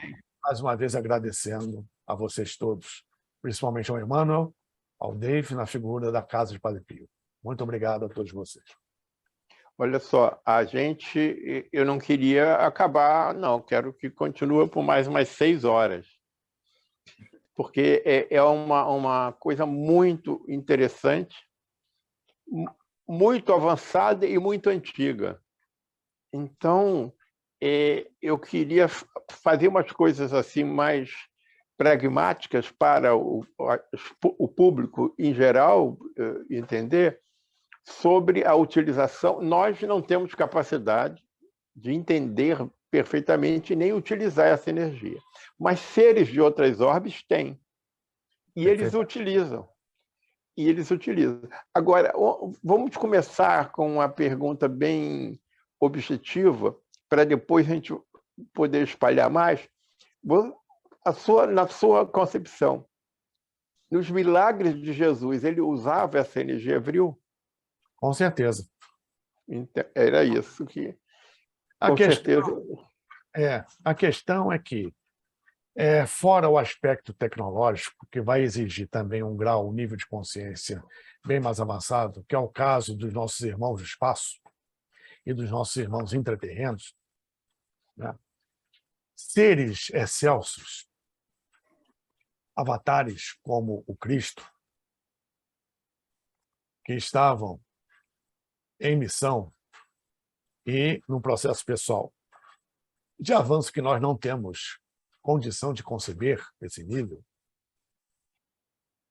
C: mais uma vez agradecendo a vocês todos, principalmente ao Emmanuel, ao Dave, na figura da Casa de Padre Pio. Muito obrigado a todos vocês.
B: Olha só, eu não queria acabar, não, quero que continue por mais umas 6 horas, porque é uma coisa muito interessante, muito avançada e muito antiga. Então, eu queria fazer umas coisas assim mais pragmáticas para o público em geral entender sobre a utilização. Nós não temos capacidade de entender perfeitamente nem utilizar essa energia, mas seres de outras orbes têm, e eles utilizam. Agora, vamos começar com uma pergunta bem objetiva, para depois a gente poder espalhar mais. Na sua concepção, nos milagres de Jesus, ele usava essa energia vril?
C: Com certeza.
B: Era isso que...
C: A questão é que, fora o aspecto tecnológico, que vai exigir também um grau, um nível de consciência bem mais avançado, que é o caso dos nossos irmãos do espaço e dos nossos irmãos intraterrenos, né? Seres excelsos, avatares como o Cristo, que estavam em missão e num processo pessoal de avanço que nós não temos condição de conceber esse nível,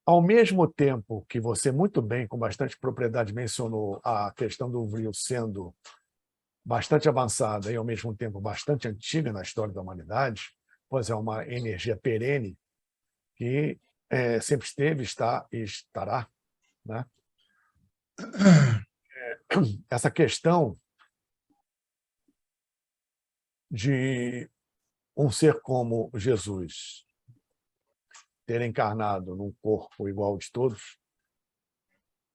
C: ao mesmo tempo que você muito bem, com bastante propriedade, mencionou a questão do vril sendo bastante avançada e, ao mesmo tempo, bastante antiga na história da humanidade, pois é uma energia perene que sempre esteve, está e estará, né? Essa questão de um ser como Jesus ter encarnado num corpo igual ao de todos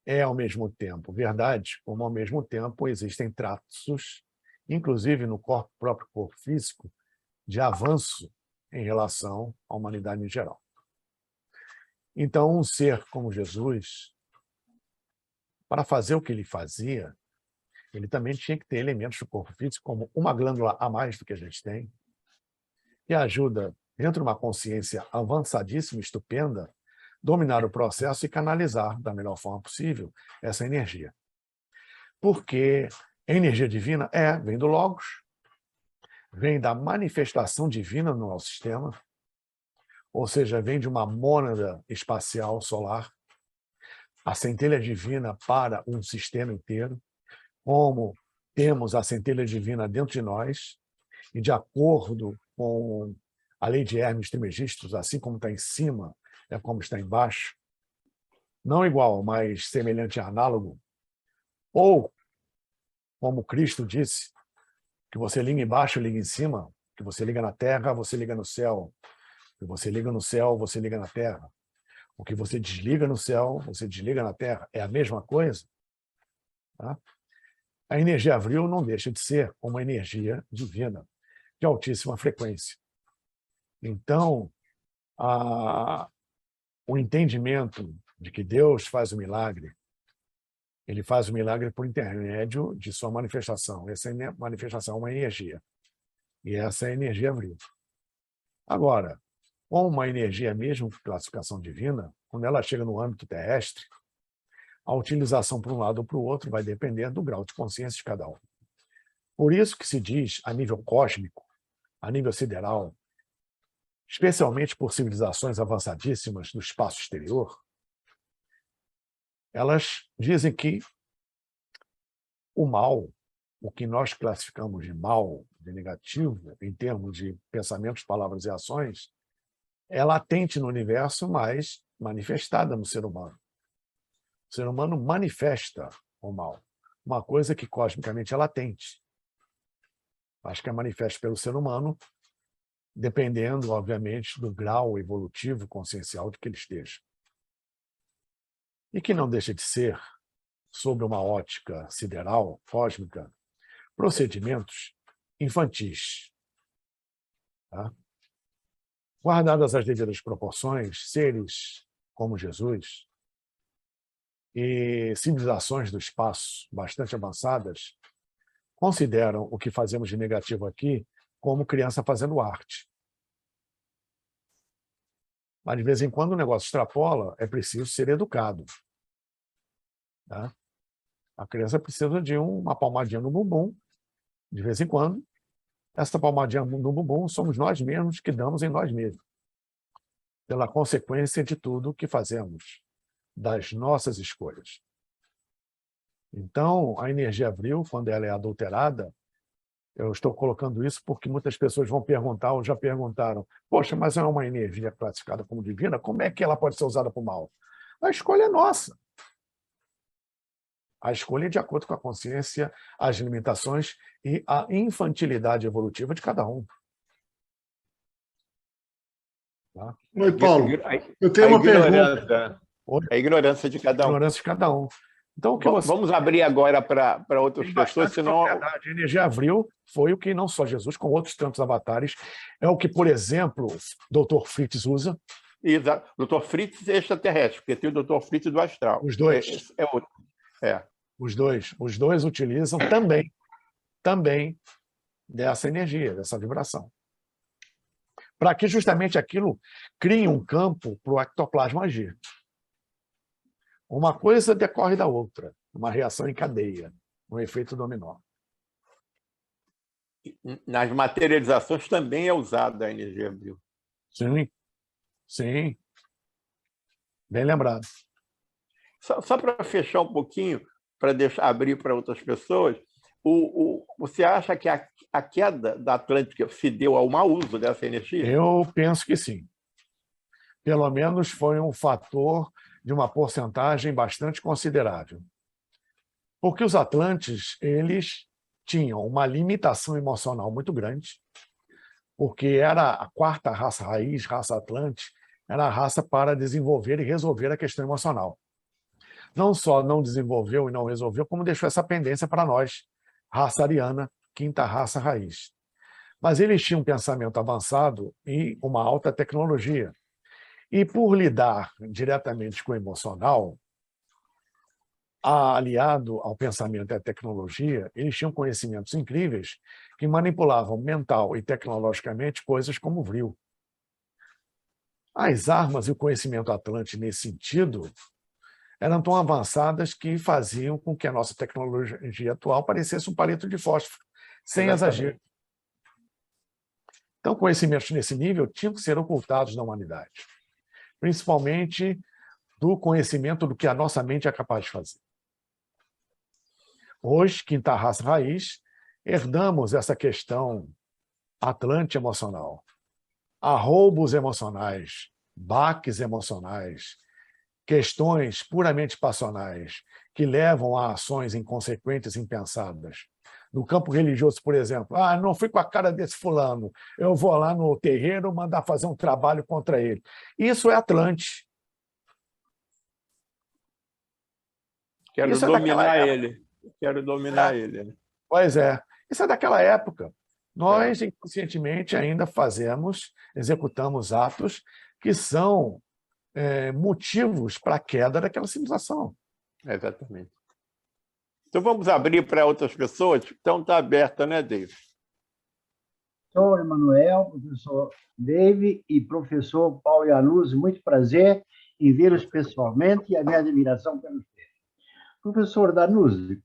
C: é, ao mesmo tempo, verdade, como, ao mesmo tempo, existem traços, inclusive no próprio corpo físico, de avanço em relação à humanidade em geral. Então, um ser como Jesus, para fazer o que ele fazia, ele também tinha que ter elementos do corpo físico, como uma glândula a mais do que a gente tem, que ajuda, dentro de uma consciência avançadíssima, estupenda, dominar o processo e canalizar da melhor forma possível essa energia. Porque a energia divina vem do Logos, vem da manifestação divina no nosso sistema, ou seja, vem de uma mônada espacial solar, a centelha divina para um sistema inteiro, como temos a centelha divina dentro de nós, e de acordo com a lei de Hermes Trismegisto, assim como está em cima, é como está embaixo, não igual, mas semelhante a análogo, ou, como Cristo disse, que você liga embaixo, liga em cima, que você liga na terra, você liga no céu, que você liga no céu, você liga na terra. O que você desliga no céu, você desliga na terra. É a mesma coisa. Tá? A energia avril não deixa de ser uma energia divina, de altíssima frequência. Então, o entendimento de que Deus faz o milagre, ele faz o milagre por intermédio de sua manifestação. Essa manifestação é uma energia. E essa é a energia avril. Agora, com uma energia mesmo de classificação divina, quando ela chega no âmbito terrestre, a utilização para um lado ou para o outro vai depender do grau de consciência de cada um. Por isso que se diz, a nível cósmico, a nível sideral, especialmente por civilizações avançadíssimas do espaço exterior, elas dizem que o mal, o que nós classificamos de mal, de negativo, em termos de pensamentos, palavras e ações, é latente no universo, mas manifestada no ser humano. O ser humano manifesta o mal, uma coisa que cosmicamente é latente. Acho que é manifesta pelo ser humano, dependendo, obviamente, do grau evolutivo consciencial de que ele esteja. E que não deixa de ser, sob uma ótica sideral, cósmica, procedimentos infantis. Tá? Guardadas as devidas proporções, seres como Jesus e civilizações do espaço bastante avançadas consideram o que fazemos de negativo aqui como criança fazendo arte. Mas, de vez em quando, o negócio extrapola, é preciso ser educado. Tá? A criança precisa de uma palmadinha no bumbum, de vez em quando. Essa palmadinha no bumbum somos nós mesmos que damos em nós mesmos, pela consequência de tudo que fazemos, das nossas escolhas. Então, a energia avril, quando ela é adulterada, eu estou colocando isso porque muitas pessoas vão perguntar, ou já perguntaram, poxa, mas é uma energia classificada como divina, como é que ela pode ser usada para o mal? A escolha é nossa. A escolha é de acordo com a consciência, as limitações e a infantilidade evolutiva de cada um. Tá?
D: Oi, Paulo, eu tenho uma pergunta.
B: A ignorância de cada um.
C: A ignorância de cada um. Então, o que
B: Vamos abrir agora para outras pessoas, senão...
C: A energia avril foi o que não só Jesus, como outros tantos avatares, é o que, por exemplo, o Dr. Fritz usa.
B: Exato. O Dr. Fritz é extraterrestre, porque tem o Dr. Fritz do astral.
C: Os dois. Os dois utilizam também dessa energia, dessa vibração. Para que justamente aquilo crie um campo para o ectoplasma agir. Uma coisa decorre da outra, uma reação em cadeia, um efeito dominó.
B: Nas materializações também é usada a energia avril.
C: Sim. Bem lembrado.
B: Só para fechar um pouquinho, para abrir para outras pessoas, você acha que a queda da Atlântida se deu ao mau uso dessa energia?
C: Eu penso que sim. Pelo menos foi um fator de uma porcentagem bastante considerável. Porque os Atlantes, eles tinham uma limitação emocional muito grande, porque era a quarta raça raiz, raça Atlante, era a raça para desenvolver e resolver a questão emocional. Não só não desenvolveu e não resolveu, como deixou essa pendência para nós, raça ariana, quinta raça raiz. Mas eles tinham um pensamento avançado e uma alta tecnologia. E por lidar diretamente com o emocional, aliado ao pensamento e à tecnologia, eles tinham conhecimentos incríveis que manipulavam mental e tecnologicamente coisas como o vril. As armas e o conhecimento atlante nesse sentido eram tão avançadas que faziam com que a nossa tecnologia atual parecesse um palito de fósforo, sem exagero. Então, conhecimentos nesse nível tinham que ser ocultados na humanidade, principalmente do conhecimento do que a nossa mente é capaz de fazer. Hoje, quinta raça raiz, herdamos essa questão atlante emocional. Arroubos emocionais, baques emocionais, questões puramente passionais que levam a ações inconsequentes e impensadas. No campo religioso, por exemplo, não fui com a cara desse fulano, eu vou lá no terreiro mandar fazer um trabalho contra ele. Isso é Atlante.
B: Quero dominar ele. Quero dominar ele. Né?
C: Pois é. Isso é daquela época. Nós, inconscientemente, ainda executamos atos que são motivos para a queda daquela civilização.
B: Exatamente. Então, vamos abrir para outras pessoas? Então, está aberta, né, Dave?
E: Professor Emanuel, professor Dave e professor Paulo Iannuzzi, muito prazer em vê-los pessoalmente e a minha admiração pelos três. Professor Iannuzzi,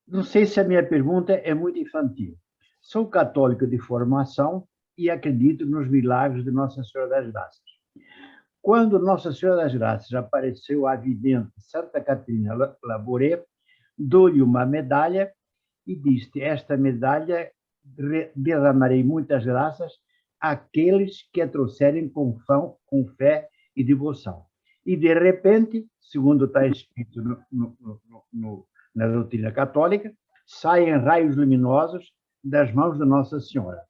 E: não sei se a minha pergunta é muito infantil. Sou católico de formação e acredito nos milagres de Nossa Senhora das Graças. Quando Nossa Senhora das Graças apareceu à vidente Santa Catarina Labouré, dou-lhe uma medalha e disse: esta medalha derramarei muitas graças àqueles que a trouxerem com fé e devoção. E, de repente, segundo está escrito na doutrina católica, saem raios luminosos das mãos de Nossa Senhora.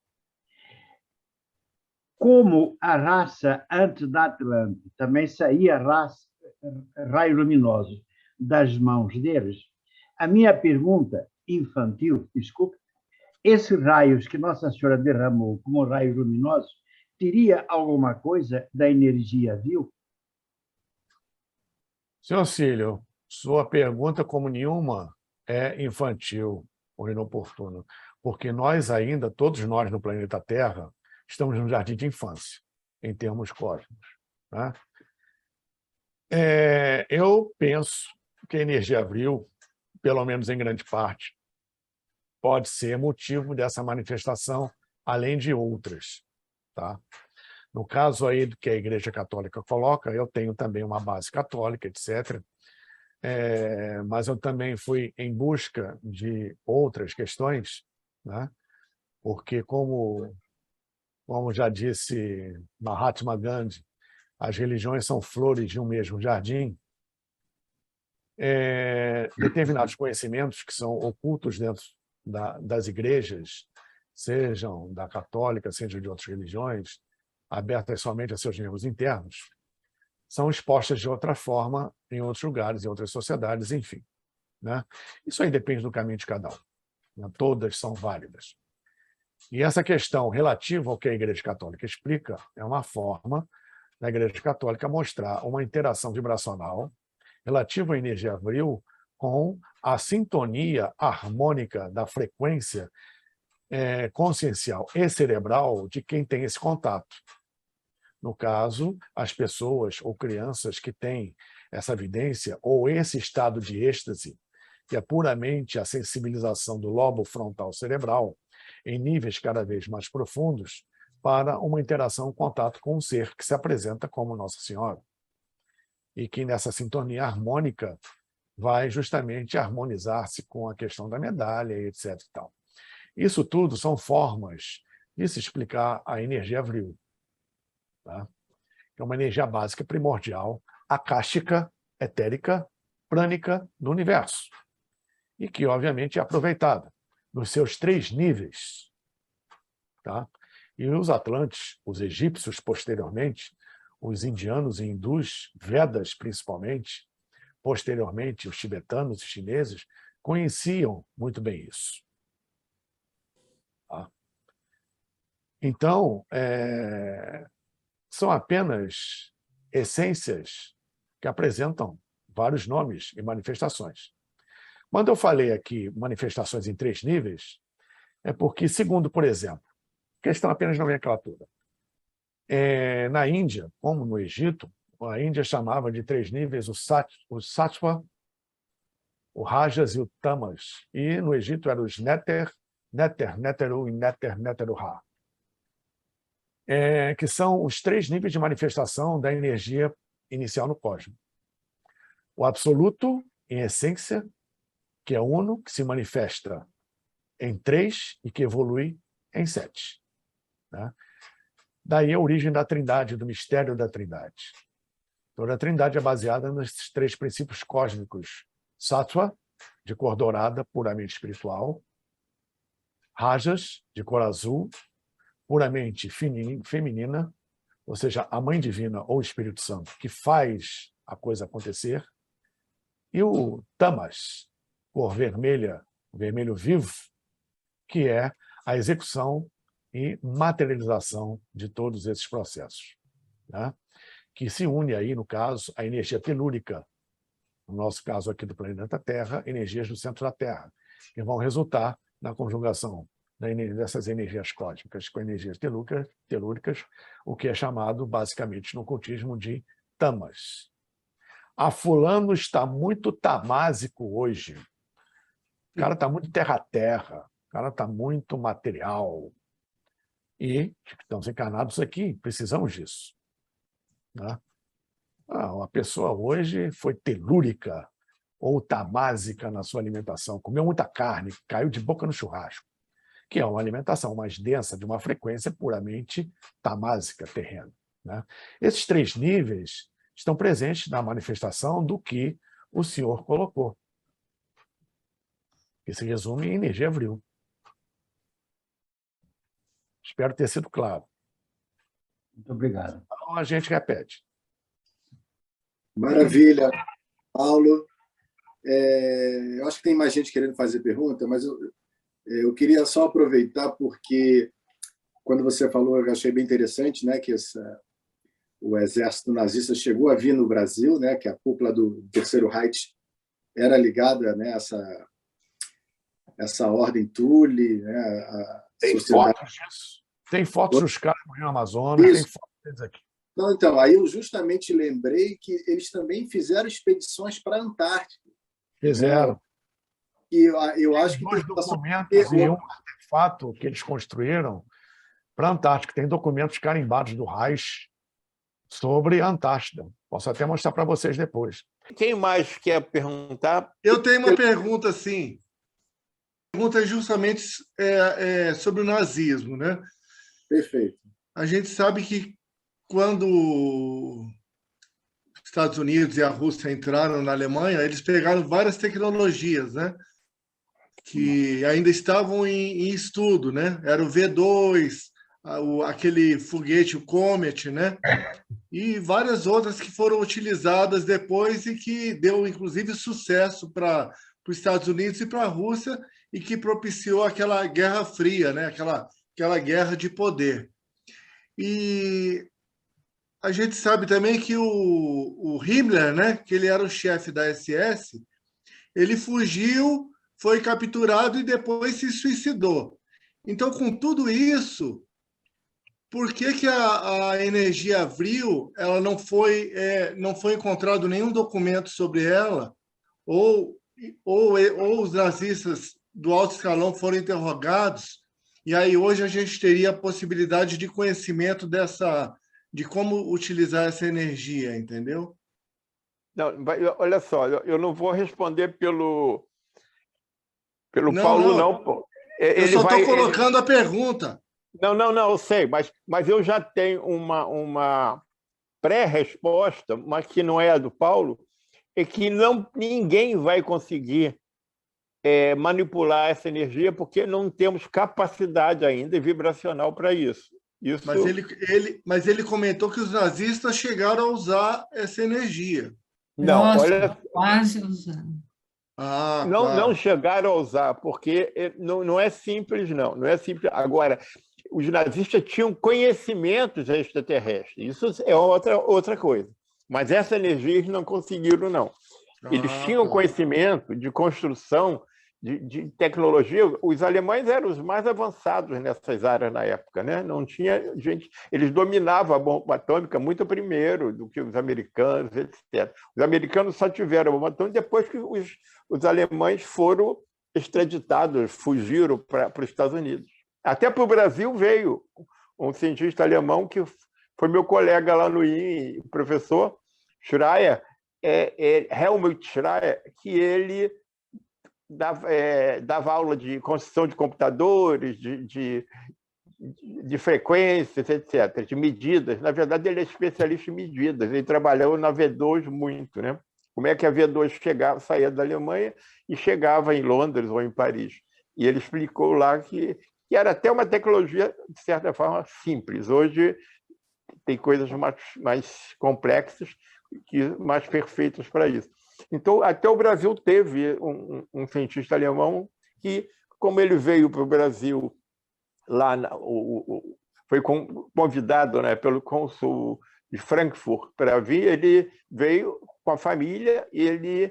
E: Como a raça antes da Atlante também saía raios luminosos das mãos deles, a minha pergunta infantil, desculpe, esses raios que Nossa Senhora derramou como raios luminosos, teria alguma coisa da energia vil?
C: Senhor Cílio, sua pergunta, como nenhuma, é infantil ou inoportuna, porque nós ainda, todos nós no planeta Terra, estamos no jardim de infância, em termos cósmicos. Né? Eu penso que a energia vril, pelo menos em grande parte, pode ser motivo dessa manifestação, além de outras. Tá? No caso aí do que a Igreja Católica coloca, eu tenho também uma base católica, etc., mas eu também fui em busca de outras questões, né? Porque, como já disse Mahatma Gandhi, as religiões são flores de um mesmo jardim. Determinados conhecimentos que são ocultos dentro das igrejas, sejam da católica, sejam de outras religiões, abertas somente a seus membros internos, são expostas de outra forma em outros lugares, em outras sociedades, enfim. Né? Isso aí depende do caminho de cada um. Né? Todas são válidas. E essa questão relativa ao que a Igreja Católica explica é uma forma da Igreja Católica mostrar uma interação vibracional relativa à energia vril com a sintonia harmônica da frequência consciencial e cerebral de quem tem esse contato. No caso, as pessoas ou crianças que têm essa evidência ou esse estado de êxtase, que é puramente a sensibilização do lobo frontal cerebral, em níveis cada vez mais profundos, para uma interação, um contato com um ser que se apresenta como Nossa Senhora. E que nessa sintonia harmônica vai justamente harmonizar-se com a questão da medalha, etc. E tal. Isso tudo são formas de se explicar a energia vril. Tá? É uma energia básica primordial, akáshica, etérica, prânica do universo. E que, obviamente, é aproveitada nos seus 3 níveis. Tá? E os atlantes, os egípcios posteriormente, os indianos e hindus, Vedas principalmente, posteriormente os tibetanos e chineses, conheciam muito bem isso. Tá? Então, são apenas essências que apresentam vários nomes e manifestações. Quando eu falei aqui manifestações em 3 níveis, é porque, segundo, por exemplo, questão apenas de nomenclatura. Na Índia, como no Egito, a Índia chamava de 3 níveis o Sattva, o Rajas e o Tamas. E no Egito eram os Neter, Neteru e Neteru-Ha. Que são os 3 níveis de manifestação da energia inicial no cosmos. O absoluto, em essência, que é uno, que se manifesta em 3 e que evolui em 7. Né? Daí a origem da Trindade, do mistério da Trindade. Toda a Trindade é baseada nesses 3 princípios cósmicos. Sattva, de cor dourada, puramente espiritual. Rajas, de cor azul, puramente feminina, ou seja, a Mãe Divina ou o Espírito Santo, que faz a coisa acontecer. E o Tamas, cor vermelha, vermelho vivo, que é a execução e materialização de todos esses processos. Né? Que se une aí, no caso, à energia telúrica, no nosso caso aqui do planeta Terra, energias do centro da Terra, que vão resultar na conjugação dessas energias cósmicas com energias telúricas, o que é chamado, basicamente, no ocultismo, de tamas. A fulano está muito tamásico hoje. O cara está muito terra-terra, o cara está muito material. E estamos encarnados aqui, precisamos disso. Né? Uma pessoa hoje foi telúrica ou tamásica na sua alimentação, comeu muita carne, caiu de boca no churrasco, que é uma alimentação mais densa, de uma frequência puramente tamásica, terrena. Né? Esses 3 níveis estão presentes na manifestação do que o senhor colocou, que se resume em energia vril. Espero ter sido claro.
E: Muito obrigado.
C: Então, a gente repete.
A: Maravilha, Paulo. Eu acho que tem mais gente querendo fazer pergunta, mas eu queria só aproveitar, porque quando você falou, eu achei bem interessante, né, que o exército nazista chegou a vir no Brasil, né, que a cúpula do Terceiro Reich era ligada, né, a essa ordem Thule, né,
C: Tem fotos disso. Tem fotos dos caras no Rio Amazonas, tem fotos deles aqui.
A: Não, então, aí eu justamente lembrei que eles também fizeram expedições para a Antártica.
C: Fizeram.
A: E eu acho que...
C: 2 documentos e um artefato que eles construíram para a Antártica. Tem documentos carimbados do Reich sobre a Antártida. Posso até mostrar para vocês depois.
B: Quem mais quer perguntar?
D: Eu tenho uma pergunta, sim. A pergunta é justamente sobre o nazismo, né?
A: Perfeito.
D: A gente sabe que quando os Estados Unidos e a Rússia entraram na Alemanha, eles pegaram várias tecnologias, né? Que ainda estavam em estudo, né? Era o V2, aquele foguete, o Comet, né? E várias outras que foram utilizadas depois e que deu, inclusive, sucesso para os Estados Unidos e para a Rússia e que propiciou aquela Guerra Fria, né? Aquela guerra de poder. E a gente sabe também que o Himmler, né? Que ele era o chefe da SS, ele fugiu, foi capturado e depois se suicidou. Então, com tudo isso, por que a energia vril ela não foi encontrado nenhum documento sobre ela, ou os nazistas do alto escalão foram interrogados, e aí hoje a gente teria a possibilidade de conhecimento de como utilizar essa energia, entendeu?
B: Não, olha só, eu não vou responder pelo Paulo, não.
D: Eu só estou colocando a pergunta.
B: Não, eu sei, mas eu já tenho uma pré-resposta, mas que não é a do Paulo, é que ninguém vai conseguir manipular essa energia porque não temos capacidade ainda vibracional para isso. Isso...
D: Mas ele comentou que os nazistas chegaram a usar essa energia.
B: Não,
F: Nossa,
B: olha...
F: quase usando.
D: Ah,
B: não,
D: tá.
B: não chegaram a usar, porque não é simples, não. Não é simples. Agora, os nazistas tinham conhecimentos extraterrestres. Isso é outra coisa. Mas essa energia eles não conseguiram, não. Eles tinham conhecimento de construção, de tecnologia. Os alemães eram os mais avançados nessas áreas na época, né? Não tinha gente... Eles dominavam a bomba atômica muito primeiro do que os americanos, etc. Os americanos só tiveram a bomba atômica depois que os alemães foram extraditados, fugiram para os Estados Unidos. Até para o Brasil veio um cientista alemão que foi meu colega lá no IN, o professor Schreier, Helmut Schreier, que ele dava aula de construção de computadores, de frequências, etc., de medidas. Na verdade, ele é especialista em medidas. Ele trabalhou na V2 muito, né? Como é que a V2 saía da Alemanha e chegava em Londres ou em Paris. E ele explicou lá que era até uma tecnologia, de certa forma, simples. Hoje tem coisas mais complexas, mais perfeitas para isso. Então, até o Brasil teve um cientista alemão que, como ele veio para o Brasil, foi convidado, né, pelo cônsul de Frankfurt para vir, ele veio com a família e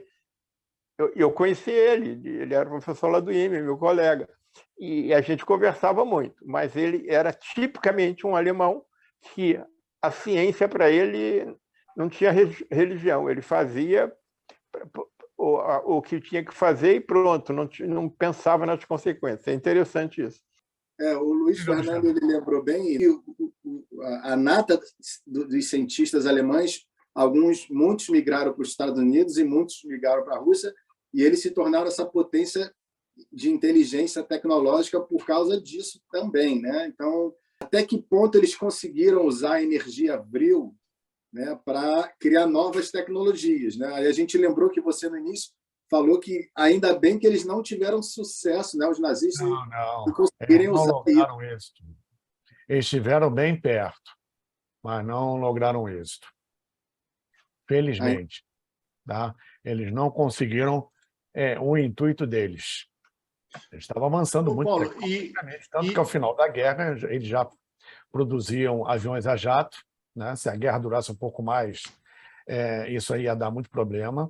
B: eu conheci ele era professor lá do IME, meu colega, e a gente conversava muito, mas ele era tipicamente um alemão que a ciência para ele não tinha religião, ele fazia o que tinha que fazer e pronto, não pensava nas consequências. É interessante isso.
A: O Luiz Fernando ele lembrou bem, a nata dos cientistas alemães, muitos migraram para os Estados Unidos e muitos migraram para a Rússia, e eles se tornaram essa potência de inteligência tecnológica por causa disso também, né? Então, até que ponto eles conseguiram usar a energia Vril, né, para criar novas tecnologias, né? Aí a gente lembrou que você, no início, falou que ainda bem que eles não tiveram sucesso, né, os nazistas,
C: não
A: conseguirem
C: não
A: usar
C: lograram êxito. Eles estiveram bem perto, mas não lograram êxito. Felizmente. Tá? Eles não conseguiram o intuito deles. Eles estavam avançando muito
D: Paulo,
C: tecnologicamente, tanto que ao final da guerra eles já produziam aviões a jato, né? Se a guerra durasse um pouco mais, isso aí ia dar muito problema,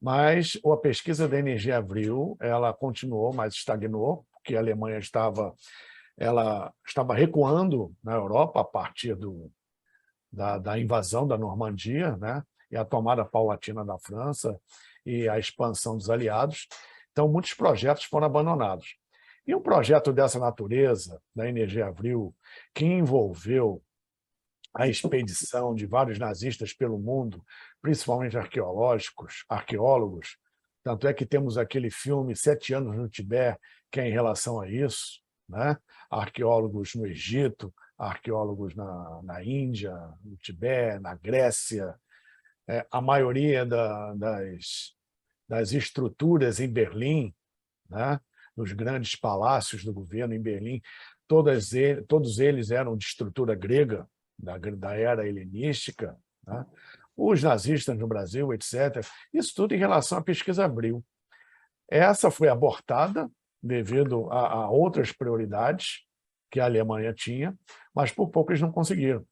C: mas a pesquisa da energia Vril, ela continuou, mas estagnou, porque a Alemanha estava recuando na Europa a partir da invasão da Normandia, né? E a tomada paulatina da França e a expansão dos aliados. Então, muitos projetos foram abandonados. E um projeto dessa natureza, da energia Avril, que envolveu a expedição de vários nazistas pelo mundo, principalmente arqueólogos, tanto é que temos aquele filme 7 anos no Tibete, que é em relação a isso, né? Arqueólogos no Egito, arqueólogos na Índia, no Tibete, na Grécia, a maioria das estruturas em Berlim, né? Nos grandes palácios do governo em Berlim, todos eles eram de estrutura grega, da era helenística, né? Os nazistas no Brasil, etc. Isso tudo em relação à pesquisa Abril. Essa foi abortada devido a outras prioridades que a Alemanha tinha, mas por pouco eles não conseguiram.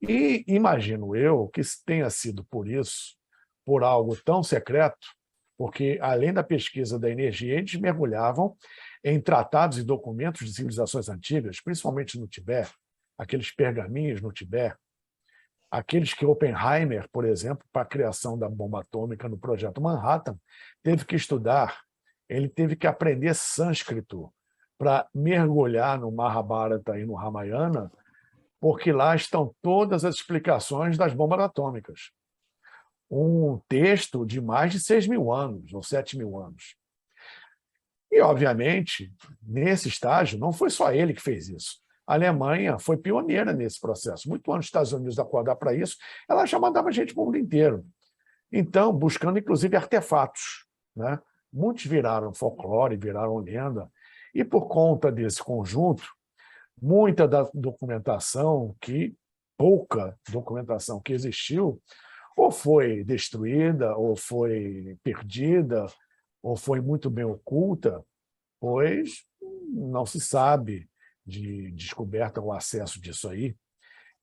C: E imagino eu que tenha sido por isso, por algo tão secreto, porque, além da pesquisa da energia, eles mergulhavam em tratados e documentos de civilizações antigas, principalmente no Tibete, aqueles pergaminhos no Tibete, aqueles que Oppenheimer, por exemplo, para a criação da bomba atômica no Projeto Manhattan, teve que estudar, ele teve que aprender sânscrito para mergulhar no Mahabharata e no Ramayana, porque lá estão todas as explicações das bombas atômicas. Um texto de mais de 6.000 anos, ou 7.000 anos. E, obviamente, nesse estágio, não foi só ele que fez isso. A Alemanha foi pioneira nesse processo. Muito antes dos Estados Unidos acordar para isso, ela já mandava gente para o mundo inteiro. Então, buscando, inclusive, artefatos, né? Muitos viraram folclore, viraram lenda. E, por conta desse conjunto, muita da documentação pouca documentação que existiu, ou foi destruída, ou foi perdida, ou foi muito bem oculta, pois não se sabe de descoberta ou acesso disso aí.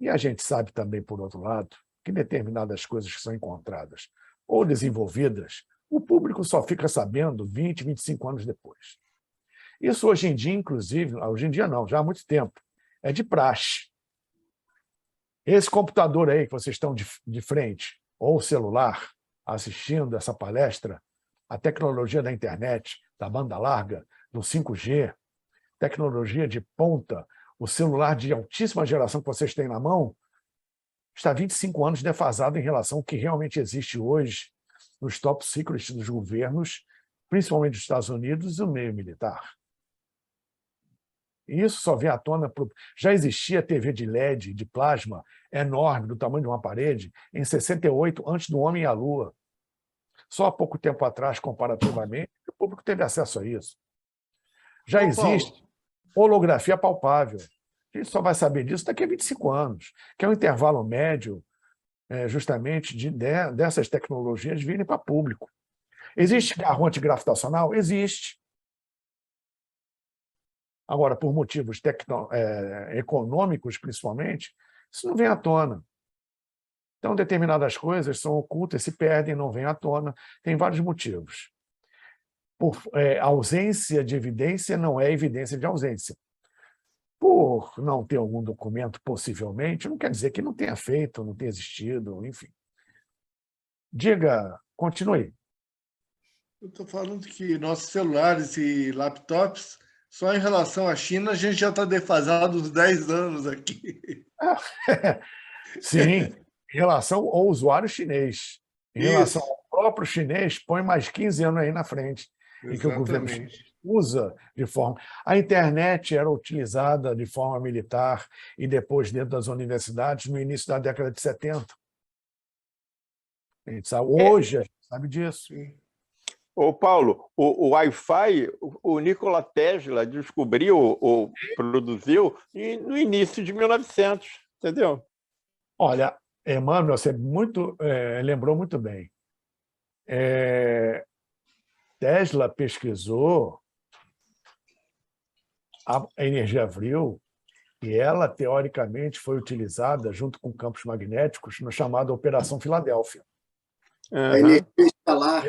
C: E a gente sabe também, por outro lado, que determinadas coisas que são encontradas ou desenvolvidas, o público só fica sabendo 20, 25 anos depois. Isso hoje em dia, inclusive, hoje em dia não, já há muito tempo, é de praxe. Esse computador aí que vocês estão de frente, ou celular, assistindo essa palestra, a tecnologia da internet, da banda larga, do 5G, tecnologia de ponta, o celular de altíssima geração que vocês têm na mão, está 25 anos defasado em relação ao que realmente existe hoje nos top secrets dos governos, principalmente dos Estados Unidos e no meio militar. E isso só vem à tona... Já existia TV de LED, de plasma, enorme, do tamanho de uma parede, em 68, antes do homem ir à Lua. Só há pouco tempo atrás, comparativamente, o público teve acesso a isso. Já existe holografia palpável. A gente só vai saber disso daqui a 25 anos, que é um intervalo médio, justamente, dessas tecnologias virem para público. Existe carro antigravitacional? Existe. Agora, por motivos econômicos, principalmente, isso não vem à tona. Então, determinadas coisas são ocultas, se perdem, não vêm à tona. Tem vários motivos. Ausência de evidência não é evidência de ausência. Por não ter algum documento, possivelmente, não quer dizer que não tenha feito, não tenha existido, enfim. Diga, continue.
D: Eu estou falando que nossos celulares e laptops, só em relação à China, a gente já está defasado uns 10 anos aqui.
C: Sim, em relação ao usuário chinês. Em relação ao próprio chinês, põe mais 15 anos aí na frente. Em que o governo usa de forma... A internet era utilizada de forma militar e depois dentro das universidades no início da década de 70. A gente sabe, hoje a gente sabe disso.
B: Ô, Paulo, o Wi-Fi, o Nikola Tesla descobriu ou produziu no início de 1900, entendeu?
C: Olha, Emmanuel, você lembrou muito bem. Tesla pesquisou a energia Avril e ela, teoricamente, foi utilizada junto com campos magnéticos no chamado Operação Filadélfia.
A: A energia escalar.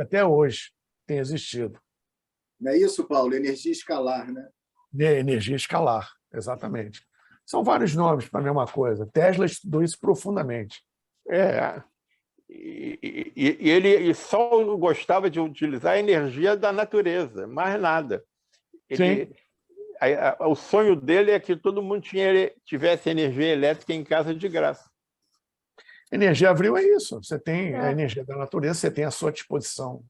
C: Até hoje tem existido.
A: Não é isso, Paulo? Energia escalar, né?
C: Energia escalar, exatamente. São vários nomes para a mesma coisa. Tesla estudou isso profundamente.
B: E ele só gostava de utilizar a energia da natureza, mais nada. O sonho dele é que todo mundo tivesse energia elétrica em casa de graça.
C: Energia Avril é isso. Você tem a energia da natureza, você tem à sua disposição.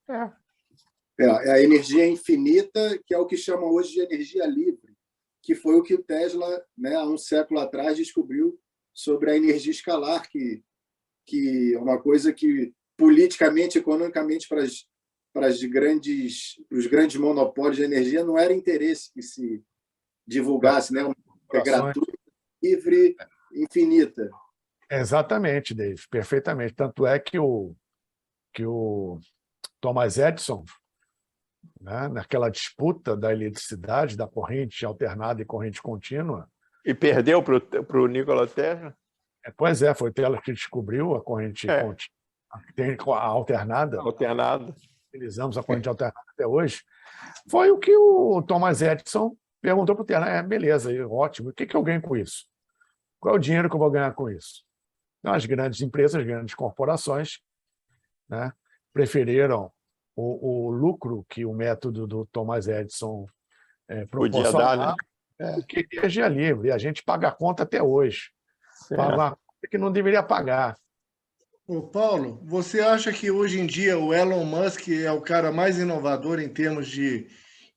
A: A energia infinita, que é o que chamam hoje de energia livre, que foi o que o Tesla, né, há um século atrás, descobriu sobre a energia escalar, que é uma coisa que, politicamente, economicamente, para os grandes monopólios de energia, não era interesse que se divulgasse, né? Uma gratuita, livre, infinita.
C: Exatamente, Dave, perfeitamente. Tanto é que o Thomas Edison, né, naquela disputa da eletricidade, da corrente alternada e corrente contínua...
B: E perdeu para o Nikola Tesla?
C: Pois é, foi o Tesla que descobriu a corrente contínua, a alternada. Utilizamos a corrente alternada até hoje. Foi o que o Thomas Edison perguntou para o Tesla. Beleza, ótimo, o que eu ganho com isso? Qual é o dinheiro que eu vou ganhar com isso? Então, as grandes empresas, as grandes corporações, né, preferiram o lucro que o método do Thomas Edison proporcionava, do que energia livre. E a gente paga a conta até hoje. Paga uma conta que não deveria pagar.
D: Ô, Paulo, você acha que hoje em dia o Elon Musk é o cara mais inovador em termos de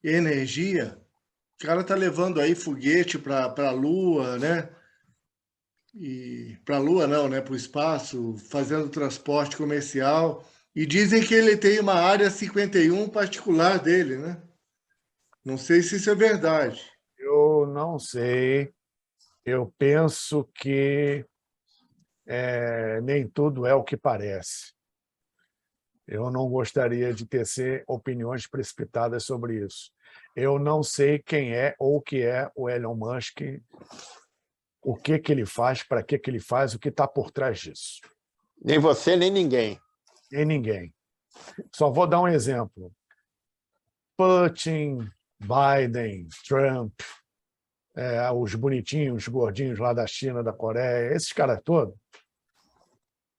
D: energia? O cara está levando aí foguete para a Lua, né? E para a Lua não, né? Para o espaço, fazendo transporte comercial. E dizem que ele tem uma área 51 particular dele, né? Não sei se isso é verdade.
C: não sei. Eu penso que nem tudo é o que parece. Eu não gostaria de tecer opiniões precipitadas sobre isso. Eu não sei quem é ou o que é o Elon Musk, o que ele faz, para que ele faz, o que está por trás disso.
B: Nem você, nem ninguém.
C: Nem ninguém. Só vou dar um exemplo. Putin, Biden, Trump, os bonitinhos, os gordinhos lá da China, da Coreia, esses caras todos,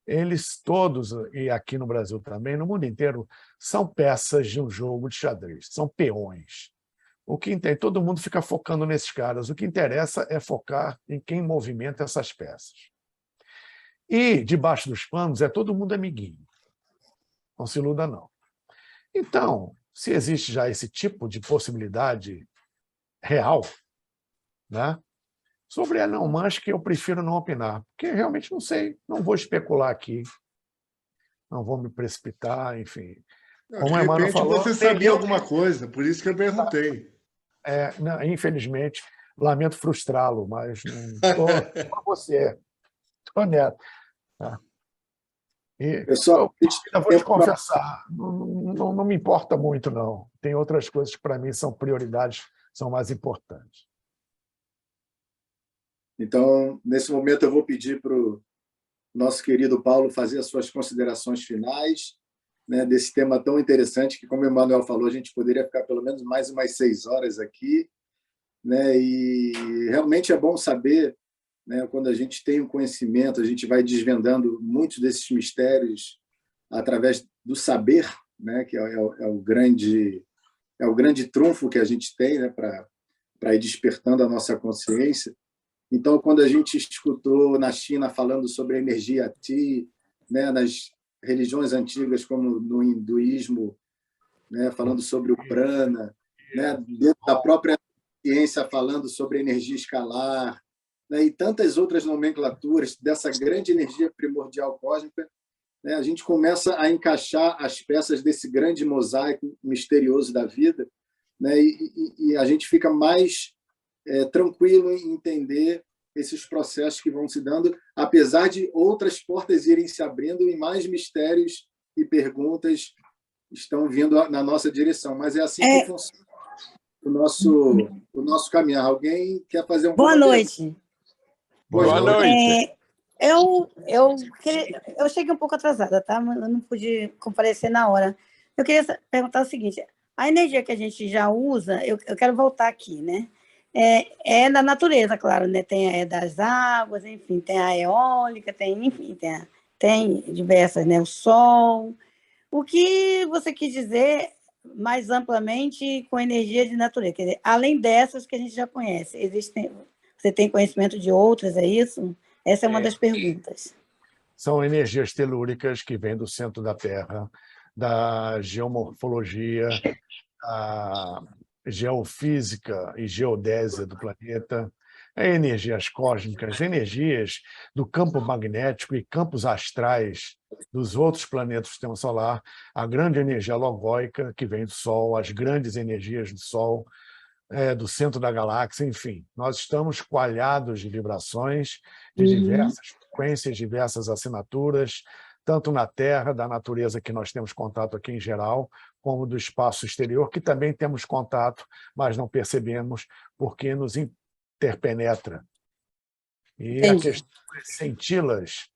C: eles todos, e aqui no Brasil também, no mundo inteiro, são peças de um jogo de xadrez, são peões. Todo mundo fica focando nesses caras. O que interessa é focar em quem movimenta essas peças. E, debaixo dos panos, todo mundo amiguinho. Não se iluda, não. Então, se existe já esse tipo de possibilidade real, né? Sobre Elon Musk, eu prefiro não opinar, porque realmente não sei, não vou especular aqui, não vou me precipitar, enfim.
D: Como de repente falou, você sabia alguma coisa, por isso que eu perguntei.
C: Não, infelizmente, lamento frustrá-lo, mas não estou com você, estou neto. Tá? E
A: Pessoal,
C: eu vou te confessar, não me importa muito, não. Tem outras coisas que, para mim, são prioridades, são mais importantes.
A: Então, nesse momento, eu vou pedir para o nosso querido Paulo fazer as suas considerações finais, né, desse tema tão interessante que, como o Emanuel falou, a gente poderia ficar pelo menos mais umas 6 horas aqui, né, e realmente é bom saber, né, quando a gente tem um conhecimento, a gente vai desvendando muitos desses mistérios através do saber, né, que é o grande trunfo que a gente tem, né, para ir despertando a nossa consciência. Então, quando a gente escutou na China falando sobre a energia Ti, né, nas religiões antigas, como no hinduísmo, né, falando sobre o prana, né, dentro da própria ciência falando sobre energia escalar, né, e tantas outras nomenclaturas dessa grande energia primordial cósmica, né, a gente começa a encaixar as peças desse grande mosaico misterioso da vida, né, e a gente fica mais tranquilo em entender esses processos que vão se dando, apesar de outras portas irem se abrindo e mais mistérios e perguntas estão vindo na nossa direção. Mas é assim que funciona o nosso caminhar. Alguém quer fazer um
F: Boa noite.
B: Boa noite.
F: Eu cheguei um pouco atrasada, tá? Eu não pude comparecer na hora. Eu queria perguntar o seguinte: a energia que a gente já usa, eu quero voltar aqui, né? É da natureza, claro, né? Tem das águas, enfim, tem a eólica, enfim, tem diversas, né? O sol. O que você quis dizer mais amplamente com energia de natureza? Quer dizer, além dessas que a gente já conhece, você tem conhecimento de outras, é isso? Essa é uma das perguntas.
C: São energias telúricas que vêm do centro da Terra, da geomorfologia, a geofísica e geodésia do planeta, energias cósmicas, energias do campo magnético e campos astrais dos outros planetas do Sistema Solar, a grande energia logóica que vem do Sol, as grandes energias do Sol, do centro da galáxia, enfim. Nós estamos coalhados de vibrações de diversas frequências, diversas assinaturas, tanto na Terra, da natureza que nós temos contato aqui em geral, como do espaço exterior, que também temos contato, mas não percebemos porque nos interpenetra. E
F: Entendi.
C: A questão é senti-las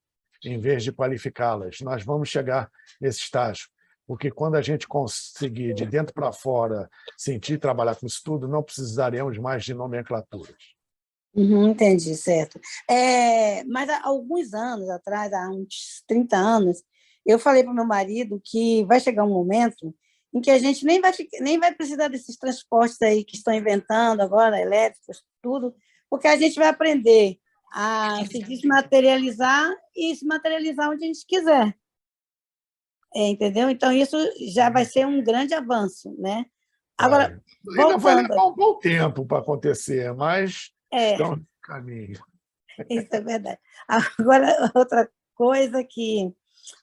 C: em vez de qualificá-las. Nós vamos chegar nesse estágio, porque quando a gente conseguir, de dentro para fora, sentir e trabalhar com isso tudo, não precisaremos mais de nomenclaturas.
F: Entendi, certo. Mas há alguns anos atrás, há uns 30 anos, eu falei para o meu marido que vai chegar um momento em que a gente nem vai precisar desses transportes aí que estão inventando agora, elétricos, tudo, porque a gente vai aprender a se desmaterializar e se materializar onde a gente quiser. Entendeu? Então, isso já vai ser um grande avanço, né? Agora,
C: ainda vai levar um bom tempo para acontecer, mas estamos no caminho.
F: Isso é verdade. Agora, outra coisa que,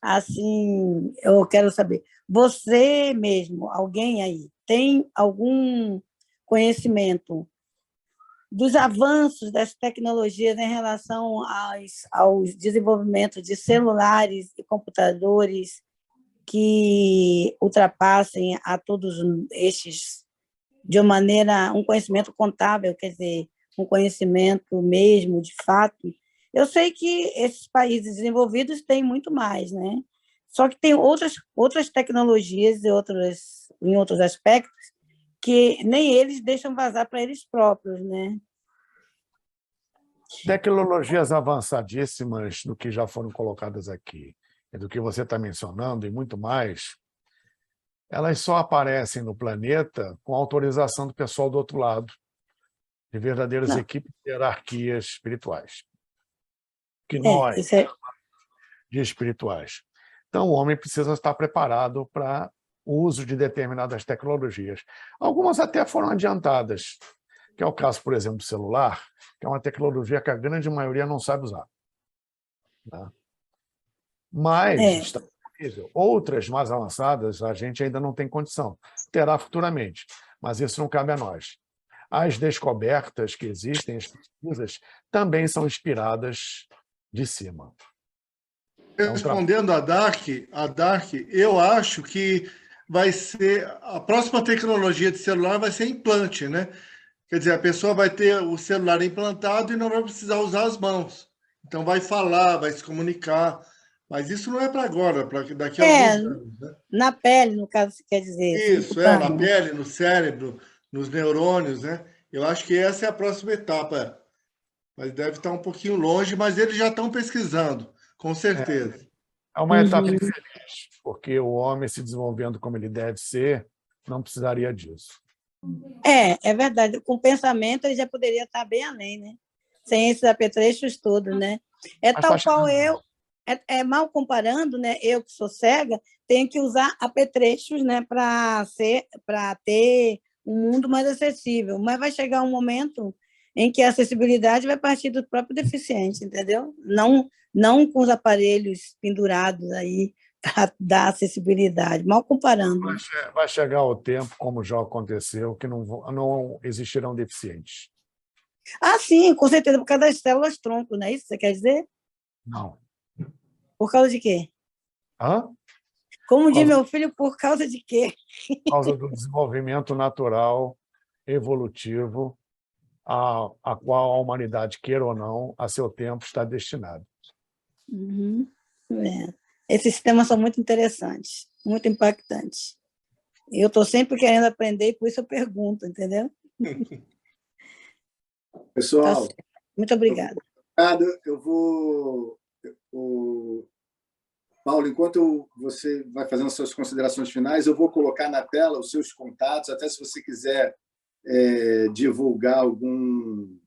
F: assim, eu quero saber, você mesmo, alguém aí, tem algum conhecimento dos avanços das tecnologias em relação aos desenvolvimentos de celulares e computadores que ultrapassem a todos estes de uma maneira, um conhecimento contábil, quer dizer, um conhecimento mesmo, de fato. Eu sei que esses países desenvolvidos têm muito mais, né? Só que tem outras tecnologias em outros aspectos que nem eles deixam vazar para eles próprios, né?
C: Tecnologias avançadíssimas do que já foram colocadas aqui, e do que você está mencionando, e muito mais, elas só aparecem no planeta com autorização do pessoal do outro lado, de verdadeiras
F: Não.
C: equipes de hierarquias espirituais. Que nós,
F: Isso é...
C: de espirituais. Então, o homem precisa estar preparado para o uso de determinadas tecnologias. Algumas até foram adiantadas, que é o caso, por exemplo, do celular, que é uma tecnologia que a grande maioria não sabe usar. Tá? Mas está disponível. Outras mais avançadas, a gente ainda não tem condição. Terá futuramente, mas isso não cabe a nós. As descobertas que existem, as pesquisas, também são inspiradas de cima.
D: Respondendo a Dark, eu acho que vai ser a próxima tecnologia de celular vai ser implante, né? Quer dizer, a pessoa vai ter o celular implantado e não vai precisar usar as mãos. Então vai falar, vai se comunicar. Mas isso não é para agora, para daqui a alguns anos, né?
F: Na pele, no caso, você quer dizer.
D: Isso, na pele, no cérebro, nos neurônios, né? Eu acho que essa é a próxima etapa. Mas deve estar um pouquinho longe, mas eles já estão pesquisando, com certeza.
C: É uma etapa diferente, porque o homem se desenvolvendo como ele deve ser, não precisaria disso.
F: É verdade. Com o pensamento, ele já poderia estar bem além, né? Sem esses apetrechos todos, né? Tal qual eu, mal comparando, né? Eu que sou cega, tenho que usar apetrechos, né? Para ter um mundo mais acessível. Mas vai chegar um momento em que a acessibilidade vai partir do próprio deficiente, entendeu? Não com os aparelhos pendurados aí para dar acessibilidade, mal comparando.
C: Vai chegar o tempo, como já aconteceu, que não existirão deficientes.
F: Sim, com certeza, por causa das células-tronco, não é isso que você quer dizer?
C: Não.
F: Por causa de quê?
C: Hã?
F: Como diz meu filho, por causa de quê?
C: Por causa do desenvolvimento natural, evolutivo, a qual a humanidade, queira ou não, a seu tempo está destinada.
F: Esses temas são muito interessantes, muito impactantes. Eu estou sempre querendo aprender e por isso eu pergunto, entendeu?
A: Pessoal,
F: muito obrigada.
A: Eu vou... Paulo, enquanto você vai fazendo suas considerações finais, eu vou colocar na tela os seus contatos, até se você quiser divulgar algum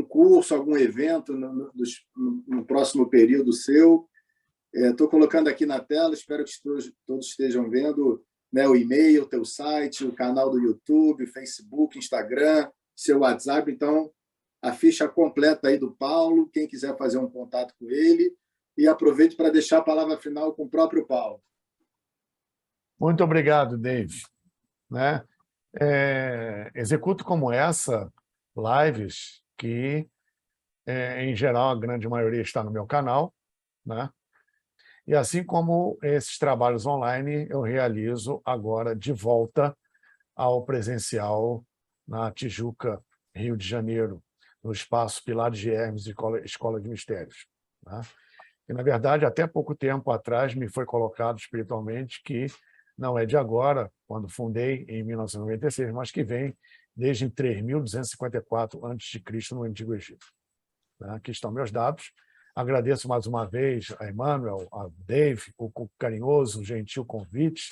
A: curso, algum evento no próximo período seu. Estou colocando aqui na tela, espero que todos estejam vendo, né, o e-mail, o teu site, o canal do YouTube, Facebook, Instagram, seu WhatsApp. Então, a ficha completa aí do Paulo, quem quiser fazer um contato com ele, e aproveite para deixar a palavra final com o próprio Paulo.
C: Muito obrigado, Dave. Né? Executo como essa lives que, em geral, a grande maioria está no meu canal, né? E assim como esses trabalhos online, eu realizo agora de volta ao presencial na Tijuca, Rio de Janeiro, no espaço Pilares de Hermes, Escola de Mistérios. Né? E, na verdade, até pouco tempo atrás me foi colocado espiritualmente que não é de agora, quando fundei em 1996, mas que vem desde 3.254 a.C. no Antigo Egito. Aqui estão meus dados. Agradeço mais uma vez a Emmanuel, a Dave, o carinhoso, gentil convite,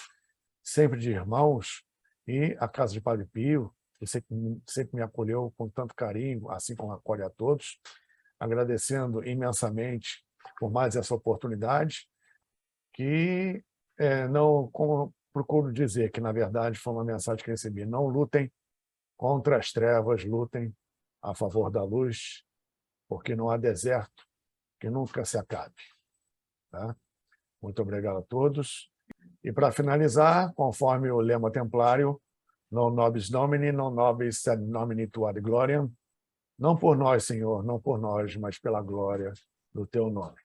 C: sempre de irmãos, e a Casa de Padre Pio, que sempre me acolheu com tanto carinho, assim como acolhe a todos, agradecendo imensamente por mais essa oportunidade, que como procuro dizer que, na verdade, foi uma mensagem que recebi: não lutem contra as trevas, lutem a favor da luz, porque não há deserto que nunca se acabe. Tá? Muito obrigado a todos. E, para finalizar, conforme o lema templário, non nobis Domini, non nobis sed nomini tua de gloria. Não por nós, Senhor, não por nós, mas pela glória do teu nome.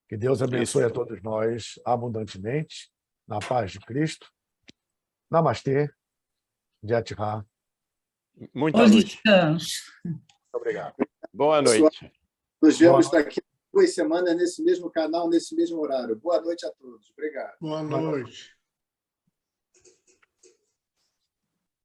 C: Que Deus abençoe a todos nós abundantemente, na paz de Cristo. Namastê, Jai Ra.
B: Muita
G: Bom
B: luz.
G: descanso.
C: Muito obrigado.
B: Boa noite.
A: Nos vemos daqui 2 semanas nesse mesmo canal, nesse mesmo horário. Boa noite a todos. Obrigado.
D: Boa noite.